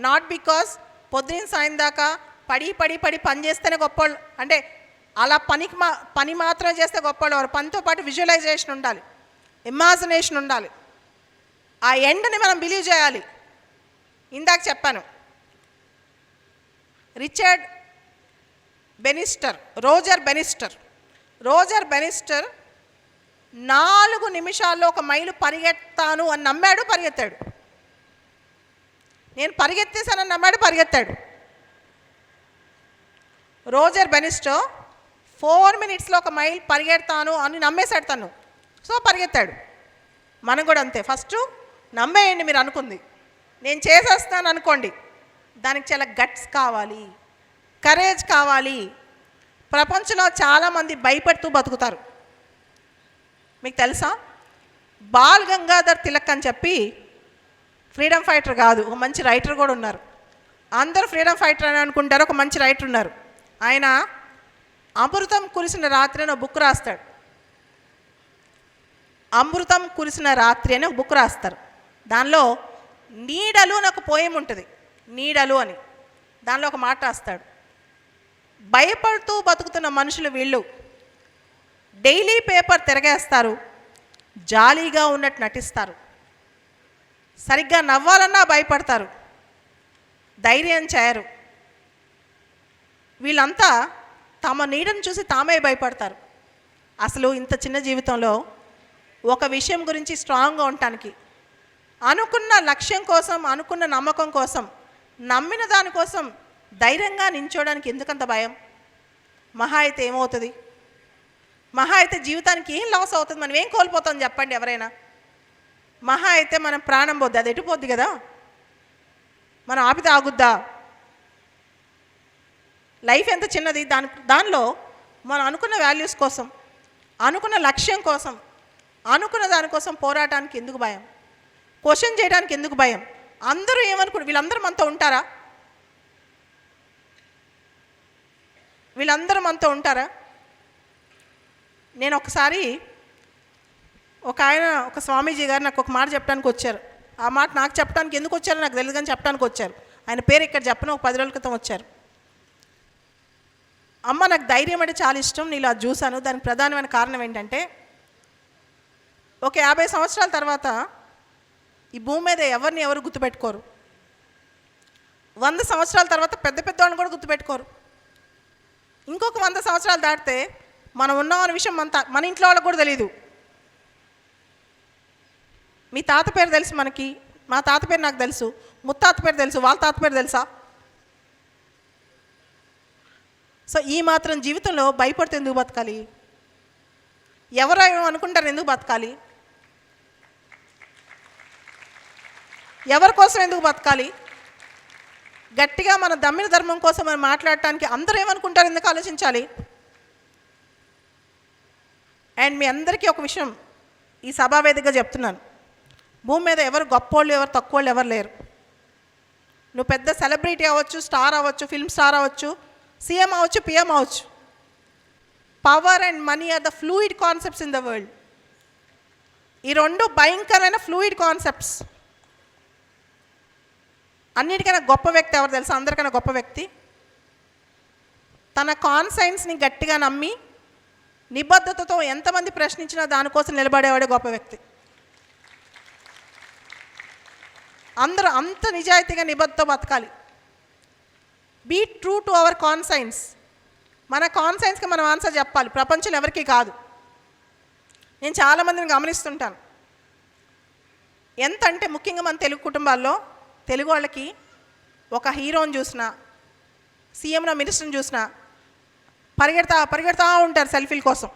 [SPEAKER 2] నాట్ బికాస్ పొద్దున సాయం దాకా పని చేస్తేనే గొప్పోళ్ళు, అంటే అలా పని మాత్రం చేస్తే గొప్పోళ్ళు ఎవరు. పనితో పాటు విజువలైజేషన్ ఉండాలి, ఇమాజినేషన్ ఉండాలి, ఆ ఎండ్ని మనం బిలీవ్ చేయాలి. ఇందాక చెప్పాను, రోజర్ బెనిస్టర్ 4 నిమిషాల్లో 1 మైలు పరిగెత్తాను అని నమ్మాడు, పరిగెత్తాడు. నేను పరిగెత్తేసానని నమ్మాడు, పరిగెత్తాడు. రోజర్ బెనిస్టర్ 4 minutesలో 1 మైల్ పరిగెడతాను అని నమ్మేశాడు తను, సో పరిగెత్తాడు. మనం కూడా అంతే, ఫస్ట్ నమ్మేయండి మీరు అనుకుంది. నేను చేసేస్తాను అనుకోండి, దానికి చాలా గట్స్ కావాలి, కరేజ్ కావాలి. ప్రపంచంలో చాలామంది భయపడుతూ బతుకుతారు. మీకు తెలుసా, బాల్ గంగాధర్ తిలక్ అని చెప్పి ఫ్రీడమ్ ఫైటర్ కాదు, ఒక మంచి రైటర్ కూడా ఉన్నారు. అందరూ ఫ్రీడమ్ ఫైటర్ అని అనుకుంటారు, ఒక మంచి రైటర్ ఉన్నారు. ఆయన అమృతం కురిసిన రాత్రి అని ఒక బుక్ రాస్తాడు. అమృతం కురిసిన రాత్రి అని ఒక బుక్ రాస్తారు. దానిలో నీడలు అని ఒక పోయం ఉంటుంది, నీడలు అని. దానిలో ఒక మాట రాస్తాడు, భయపడుతూ బతుకుతున్న మనుషులు వీళ్ళు డైలీ పేపర్ తిరగేస్తారు, జాలీగా ఉన్నట్టు నటిస్తారు, సరిగ్గా నవ్వాలన్నా భయపడతారు, ధైర్యం చేయరు. వీళ్ళంతా తమ నీడను చూసి తామే భయపడతారు. అసలు ఇంత చిన్న జీవితంలో ఒక విషయం గురించి స్ట్రాంగ్గా ఉండటానికి, అనుకున్న లక్ష్యం కోసం, అనుకున్న నమ్మకం కోసం, నమ్మిన దానికోసం ధైర్యంగా నించోడానికి ఎందుకంత భయం? మహా అయితే ఏమవుతుంది? మహా అయితే జీవితానికి ఏం లాస్ అవుతుంది? మనం ఏం కోల్పోతాం చెప్పండి ఎవరైనా? మహా అయితే మనం ప్రాణం పోద్ది, అది ఎటుపోద్ది కదా, మనం ఆపితే ఆగుద్దా? లైఫ్ ఎంత చిన్నది, దానిలో మనం అనుకున్న వాల్యూస్ కోసం, అనుకున్న లక్ష్యం కోసం, అనుకున్న దానికోసం పోరాటానికి ఎందుకు భయం? క్వశ్చన్ చేయడానికి ఎందుకు భయం? అందరూ ఏమనుకుంటారు? వీళ్ళందరూ మనతో ఉంటారా? వీళ్ళందరూ మనతో ఉంటారా? నేను ఒకసారి ఒక స్వామీజీ గారు నాకు ఒక మాట చెప్పడానికి వచ్చారు. ఆ మాట నాకు చెప్పడానికి ఎందుకు వచ్చారో నాకు తెలియదు, కానీ చెప్పడానికి వచ్చారు. ఆయన పేరు ఇక్కడ చెప్పను, ఒక 10 రోజుల క్రితం వచ్చారు. అమ్మ, నాకు ధైర్యం అంటే చాలా ఇష్టం, నీలో అది చూశాను. దానికి ప్రధానమైన కారణం ఏంటంటే, ఒక 50 సంవత్సరాల తర్వాత ఈ భూమి మీద ఎవరిని ఎవరు గుర్తుపెట్టుకోరు. 100 సంవత్సరాల తర్వాత పెద్ద పెద్ద వాళ్ళని కూడా గుర్తుపెట్టుకోరు. ఇంకొక 100 సంవత్సరాలు దాటితే మనం ఉన్నాం అనే విషయం మన ఇంట్లో వాళ్ళకి కూడా తెలియదు. మీ తాత పేరు తెలుసు మనకి, మా తాత పేరు నాకు తెలుసు, ముత్తాత పేరు తెలుసు, వాళ్ళ తాత పేరు తెలుసా? సో ఈ మాత్రం జీవితంలో భయపడితే ఎందుకు బతకాలి? ఎవరో అనుకుంటారు ఎందుకు బతకాలి? ఎవరి కోసం ఎందుకు బతకాలి? గట్టిగా మన దమ్మిన ధర్మం కోసం మనం మాట్లాడటానికి అందరూ ఏమనుకుంటారు ఎందుకు ఆలోచించాలి? అండ్ మీ అందరికీ ఒక విషయం ఈ సభావేదికగా చెప్తున్నాను, భూమి మీద ఎవరు గొప్పోళ్ళు ఎవరు తక్కువోళ్ళు ఎవరు లేరు. నువ్వు పెద్ద సెలబ్రిటీ అవ్వచ్చు, స్టార్ అవ్వచ్చు, ఫిల్మ్ స్టార్ అవ్వచ్చు, సీఎం అవ్వచ్చు, పిఎం అవ్వచ్చు. Power and money are the fluid concepts in the world. ఈ రెండు భయంకరమైన ఫ్లూయిడ్ కాన్సెప్ట్స్. అన్నిటికైనా గొప్ప వ్యక్తి ఎవరు తెలుసా? అందరికైనా గొప్ప వ్యక్తి తన కాన్సైన్స్ని గట్టిగా నమ్మి నిబద్ధతతో ఎంతమంది ప్రశ్నించినా దానికోసం నిలబడేవాడే గొప్ప వ్యక్తి. అందరూ అంత నిజాయితీగా నిబద్ధతో బతకాలి. Be true to our conscience. మన కాన్సైన్స్కి మనం ఆన్సర్ చెప్పాలి, ప్రపంచంలో ఎవరికీ కాదు. నేను చాలామందిని గమనిస్తుంటాను. ఎంత అంటే ముఖ్యంగా మన తెలుగు కుటుంబాల్లో తెలుగు వాళ్ళకి ఒక హీరోని చూసినా, సీఎంను మినిస్టర్ని చూసినా పరిగెడతా ఉంటారు సెల్ఫీల కోసం.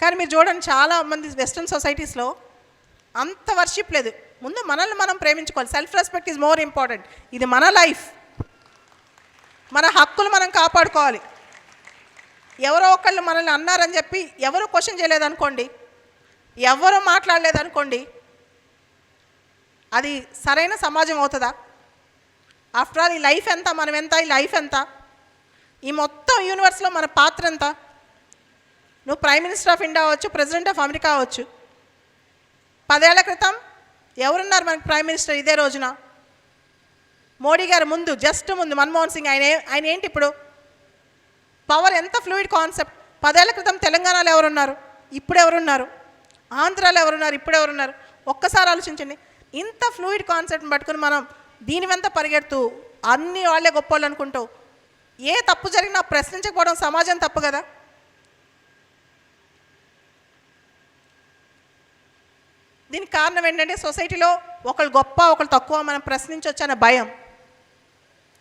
[SPEAKER 2] కానీ మీరు చూడండి, చాలామంది వెస్ట్రన్ సొసైటీస్లో అంత వర్షిప్ లేదు. ముందు మనల్ని మనం ప్రేమించుకోవాలి. Self respect is more important. ఇది మన లైఫ్, మన హక్కులు మనం కాపాడుకోవాలి. ఎవరో ఒకళ్ళు మనల్ని అన్నారని చెప్పి ఎవరు క్వశ్చన్ చేయలేదనుకోండి, ఎవరు మాట్లాడలేదనుకోండి, అది సరైన సమాజం అవుతుందా? ఆఫ్టర్ ఆల్ ఈ లైఫ్ ఎంత, మనం ఎంత, ఈ లైఫ్ ఎంత, ఈ మొత్తం యూనివర్స్లో మన పాత్ర ఎంత? నువ్వు ప్రైమ్ మినిస్టర్ ఆఫ్ ఇండియా అవ్వచ్చు, ప్రెసిడెంట్ ఆఫ్ అమెరికా అవ్వచ్చు. 10 ఏళ్ల క్రితం ఎవరున్నారు మనకి ప్రైమ్ మినిస్టర్? ఇదే రోజున మోడీ గారు ముందు, జస్ట్ ముందు మన్మోహన్ సింగ్. ఆయన ఏంటి ఇప్పుడు? పవర్ ఎంత ఫ్లూయిడ్ కాన్సెప్ట్. 10 ఏళ్ల క్రితం తెలంగాణలో ఎవరున్నారు, ఇప్పుడు ఎవరున్నారు? ఆంధ్రాలో ఎవరున్నారు, ఇప్పుడు ఎవరున్నారు? ఒక్కసారి ఆలోచించండి. ఇంత ఫ్లూయిడ్ కాన్సెప్ట్ని పట్టుకుని మనం దీని వెంట పరిగెడుతూ అన్ని వాళ్ళే గొప్పవాళ్ళు అనుకుంటూ ఏ తప్పు జరిగినా ప్రశ్నించకపోవడం సమాజం తప్పు కదా. దీనికి కారణం ఏంటంటే సొసైటీలో ఒకళ్ళు గొప్ప ఒకళ్ళు తక్కువ మనం ప్రశ్నించవచ్చు అనే భయం.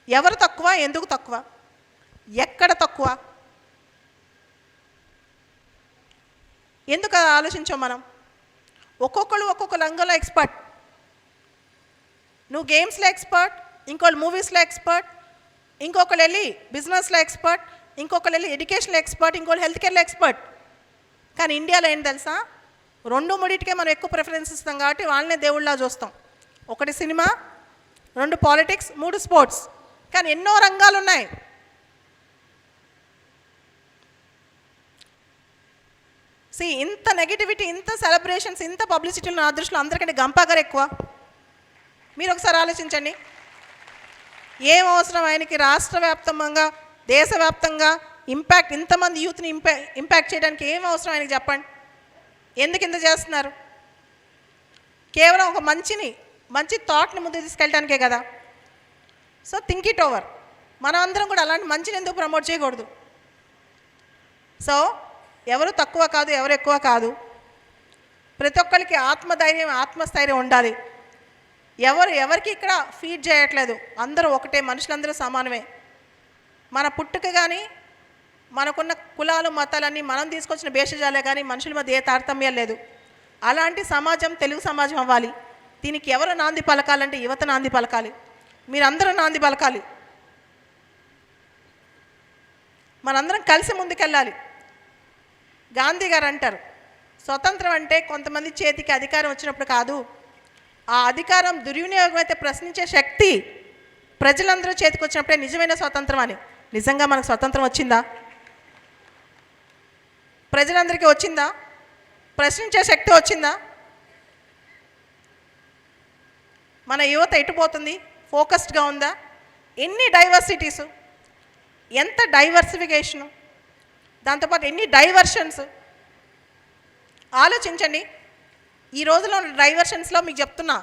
[SPEAKER 2] ఎవరు తక్కువ, ఎందుకు తక్కువ, ఎక్కడ తక్కువ, ఎందుకు ఆలోచించాం మనం? ఒక్కొక్కళ్ళు ఒక్కొక్క రంగంలో ఎక్స్పర్ట్. నువ్వు గేమ్స్లో ఎక్స్పర్ట్, ఇంకోళ్ళు మూవీస్లో ఎక్స్పర్ట్, ఇంకొకళ్ళు వెళ్ళి బిజినెస్లో ఎక్స్పర్ట్, ఇంకొకళ్ళు వెళ్ళి ఎడ్యుకేషన్లో ఎక్స్పర్ట్, ఇంకోళ్ళు హెల్త్ కేర్లో ఎక్స్పర్ట్. కానీ ఇండియాలో ఏంటి తెలుసా? 2-3టికే మనం ఎక్కువ ప్రిఫరెన్స్ ఇస్తాం కాబట్టి వాళ్ళనే దేవుళ్ళ చూస్తాం. 1 సినిమా, 2 పాలిటిక్స్, 3 స్పోర్ట్స్. కానీ ఎన్నో రంగాలు ఉన్నాయి. ఇంత నెగిటివిటీ, ఇంత సెలబ్రేషన్స్, ఇంత పబ్లిసిటీలు నా దృష్టిలో అందరికంటే గంపాగారు ఎక్కువ. మీరు ఒకసారి ఆలోచించండి. ఏం అవసరం ఆయనకి రాష్ట్ర వ్యాప్తంగా, దేశవ్యాప్తంగా ఇంతమంది యూత్ని ఇంపాక్ట్ చేయడానికి ఏం అవసరం ఆయనకి చెప్పండి? ఎందుకు ఇంత చేస్తున్నారు? కేవలం ఒక మంచి థాట్ని ముందు తీసుకెళ్ళడానికే కదా. So think it over. మనం అందరం కూడా అలాంటి మంచిని ఎందుకు ప్రమోట్ చేయకూడదు? సో ఎవరు తక్కువ కాదు, ఎవరు ఎక్కువ కాదు. ప్రతి ఒక్కరికి ఆత్మధైర్యం, ఆత్మస్థైర్యం ఉండాలి. ఎవరికి ఇక్కడ ఫీడ్ చేయట్లేదు. అందరూ ఒకటే, మనుషులందరూ సమానమే. మన పుట్టుక కానీ, మనకున్న కులాలు మతాలన్నీ మనం తీసుకొచ్చిన భేషజాలే కానీ మనుషుల మధ్య ఏ తారతమ్యం లేదు. అలాంటి సమాజం తెలుగు సమాజం అవ్వాలి. దీనికి ఎవరు నాంది పలకాలంటే యువత నాంది పలకాలి. మీరందరూ నాంది పలకాలి. మనందరం కలిసి ముందుకెళ్ళాలి. గాంధీ గారు అంటారు, స్వతంత్రం అంటే కొంతమంది చేతికి అధికారం వచ్చినప్పుడు కాదు, ఆ అధికారం దుర్వినియోగం అయితే ప్రశ్నించే శక్తి ప్రజలందరూ చేతికి వచ్చినప్పుడే నిజమైన స్వతంత్రం అని. నిజంగా మనకు స్వతంత్రం వచ్చిందా? ప్రజలందరికీ వచ్చిందా? ప్రశ్నించే శక్తి వచ్చిందా? మన యువత ఎటుపోతుంది? ఫోకస్డ్గా ఉందా? ఎన్ని డైవర్సిటీసు, ఎంత డైవర్సిఫికేషను, దాంతోపాటు ఎన్ని డైవర్షన్స్. ఆలోచించండి. ఈ రోజులో డైవర్షన్స్లో మీకు చెప్తున్నా,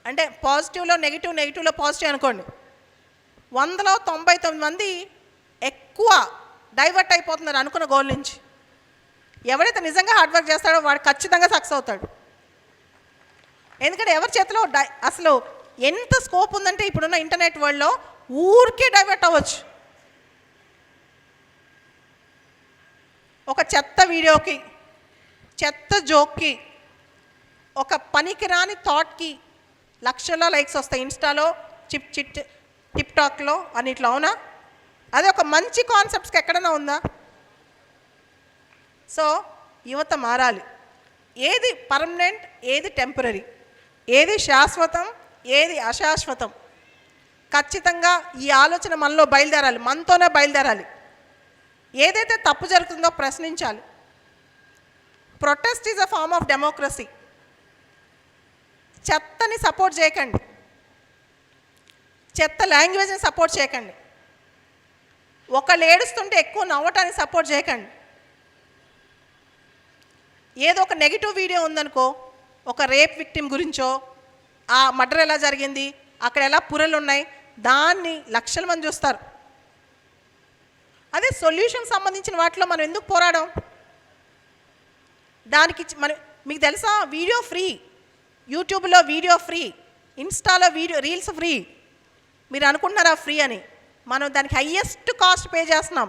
[SPEAKER 2] అంటే పాజిటివ్లో నెగిటివ్, నెగిటివ్లో పాజిటివ్ అనుకోండి. 100లో 99 మంది ఎక్కువ డైవర్ట్ అయిపోతున్నారు అనుకున్న గోల్ నుంచి. ఎవరైతే నిజంగా హార్డ్ వర్క్ చేస్తాడో వాడు ఖచ్చితంగా సక్సెస్ అవుతాడు. ఎందుకంటే ఎవరి చేతిలో అసలు ఎంత స్కోప్ ఉందంటే ఇప్పుడున్న ఇంటర్నెట్ వరల్డ్లో ఊరికే డైవర్ట్ అవ్వచ్చు. ఒక చెత్త వీడియోకి, చెత్త జోక్కి, ఒక పనికిరాని థాట్కి లక్షల్లో లైక్స్ వస్తాయి ఇన్స్టాలో, టిక్టాక్లో అన్నిట్లో. అవునా? అది ఒక మంచి కాన్సెప్ట్స్కి ఎక్కడైనా ఉందా? సో యువత మారాలి. ఏది పర్మనెంట్, ఏది టెంపరీ, ఏది శాశ్వతం, ఏది అశాశ్వతం, ఖచ్చితంగా ఈ ఆలోచన మనలో బయలుదేరాలి, మనతోనే బయలుదేరాలి. ఏదైతే తప్పు జరుగుతుందో ప్రశ్నించాలి. Protest is a form of democracy. చెత్తని సపోర్ట్ చేయకండి, చెత్త లాంగ్వేజ్ని సపోర్ట్ చేయకండి, ఒకళ్ళు ఏడుస్తుంటే ఎక్కువ నవ్వటానికి సపోర్ట్ చేయకండి. ఏదో ఒక నెగిటివ్ వీడియో ఉందనుకో, ఒక రేప్ విక్టిమ్ గురించో, ఆ మర్డర్ ఎలా జరిగింది, అక్కడ ఎలా పుర్రెలు ఉన్నాయి, దాన్ని లక్షల మంది చూస్తారు. అదే సొల్యూషన్ సంబంధించిన వాటిలో మనం ఎందుకు పోరాడం? దానికి మీకు తెలుసా, వీడియో ఫ్రీ, యూట్యూబ్లో వీడియో ఫ్రీ, ఇన్స్టాలో వీడియో రీల్స్ ఫ్రీ. మీరు అనుకుంటున్నారా ఫ్రీ అని? మనం దానికి హయ్యెస్ట్ కాస్ట్ పే చేస్తున్నాం,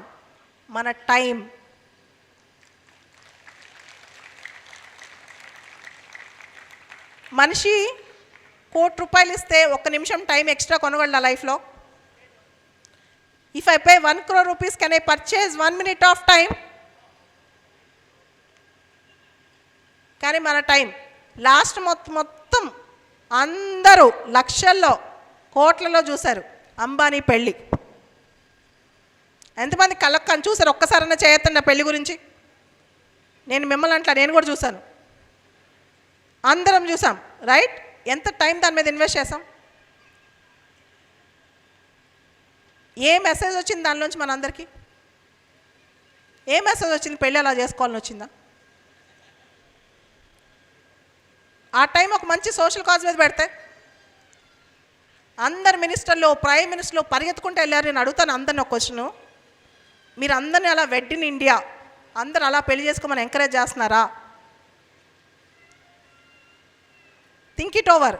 [SPEAKER 2] మన టైం. మనిషి ₹1,00,00,000 ఇస్తే 1 నిమిషం టైం ఎక్స్ట్రా కొనగలడా లైఫ్లో? If I pay 1 crore rupees, can I purchase 1 minute of time? కానీ మన టైం లాస్ట్ మొత్తం అందరూ లక్షల్లో, కోట్లలో చూశారు అంబానీ పెళ్ళి. ఎంతమంది కళ్ళక్కని చూశారు? ఒక్కసారన్నా చేయొద్దండి పెళ్లి గురించి. నేను మిమ్మల్ని అంటా, నేను కూడా చూశాను, అందరం చూసాం, రైట్? ఎంత టైం దాని మీద ఇన్వెస్ట్ చేసాం? ఏ మెసేజ్ వచ్చింది దానిలోంచి మనందరికీ? ఏ మెసేజ్ వచ్చింది? పెళ్ళి అలా చేసుకోవాలని వచ్చిందా? ఆ టైం ఒక మంచి సోషల్ కాజ్ మీద పెడితే అందరు మినిస్టర్లు, ప్రైమ్ మినిస్టర్లు పరిగెత్తుకుంటూ వెళ్ళారు. నేను అడుగుతాను అందరిని ఒక క్వశ్చను, మీరు అందరినీ అలా వెడ్ ఇన్ ఇండియా, అందరు అలా పెళ్లి చేసుకోమని ఎంకరేజ్ చేస్తున్నారా? Think it over.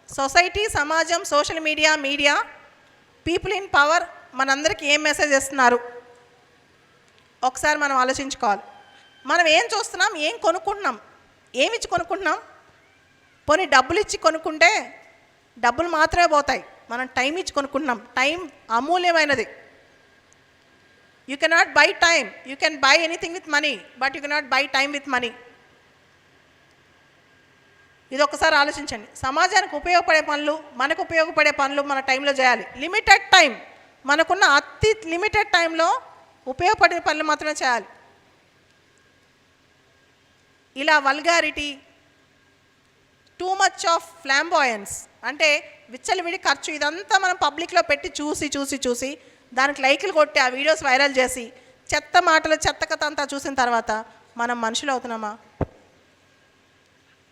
[SPEAKER 2] సొసైటీ, సమాజం, social media, people in power మనందరికీ ఏం మెసేజ్ ఇస్తున్నారు ఒకసారి మనం ఆలోచించుకోవాలి. మనం ఏం చూస్తున్నాం, ఏం కొనుక్కుంటున్నాం, ఏమిచ్చి కొనుక్కుంటున్నాం? పోనీ డబ్బులు ఇచ్చి కొనుక్కుంటే డబ్బులు మాత్రమే పోతాయి, మనం టైం ఇచ్చి కొనుక్కుంటున్నాం. టైం అమూల్యమైనది. You cannot buy time. You can buy anything with money, but you cannot buy time with money. ఇది ఒకసారి ఆలోచించండి. సమాజానికి ఉపయోగపడే పనులు, మనకు ఉపయోగపడే పనులు మన టైంలో చేయాలి. లిమిటెడ్ టైం, మనకున్న అతి లిమిటెడ్ టైంలో ఉపయోగపడే పనులు మాత్రమే చేయాలి. ఇలా వల్గారిటీ, టూ మచ్ ఆఫ్ ఫ్లాంబాయన్స్, అంటే విచ్చలవిడి ఖర్చు, ఇదంతా మనం పబ్లిక్లో పెట్టి చూసి దానికి లైకులు కొట్టి ఆ వీడియోస్ వైరల్ చేసి చెత్త మాటలు, చెత్త కథ అంతా చూసిన తర్వాత మనం మనుషులు అవుతున్నామా?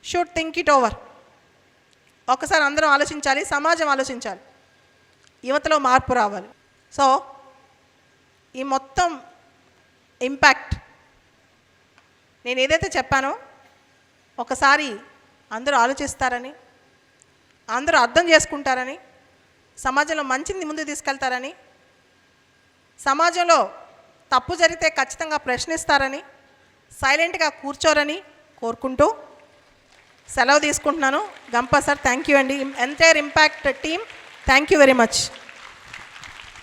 [SPEAKER 2] Should think it over. ఒకసారి అందరం ఆలోచించాలి, సమాజం ఆలోచించాలి, యువతలో మార్పు రావాలి. సో ఈ మొత్తం ఇంపాక్ట్ నేను ఏదైతే చెప్పానో ఒకసారి అందరూ ఆలోచిస్తారని, అందరూ అర్థం చేసుకుంటారని, సమాజంలో మంచిని ముందుకు తీసుకెళ్తారని, సమాజంలో తప్పు జరిగితే ఖచ్చితంగా ప్రశ్నిస్తారని, సైలెంట్గా కూర్చోరని కోరుకుంటూ సెలవు తీసుకుంటున్నాను. గంపా సార్, థ్యాంక్ యూ అండి. Entire impact team, thank you very much.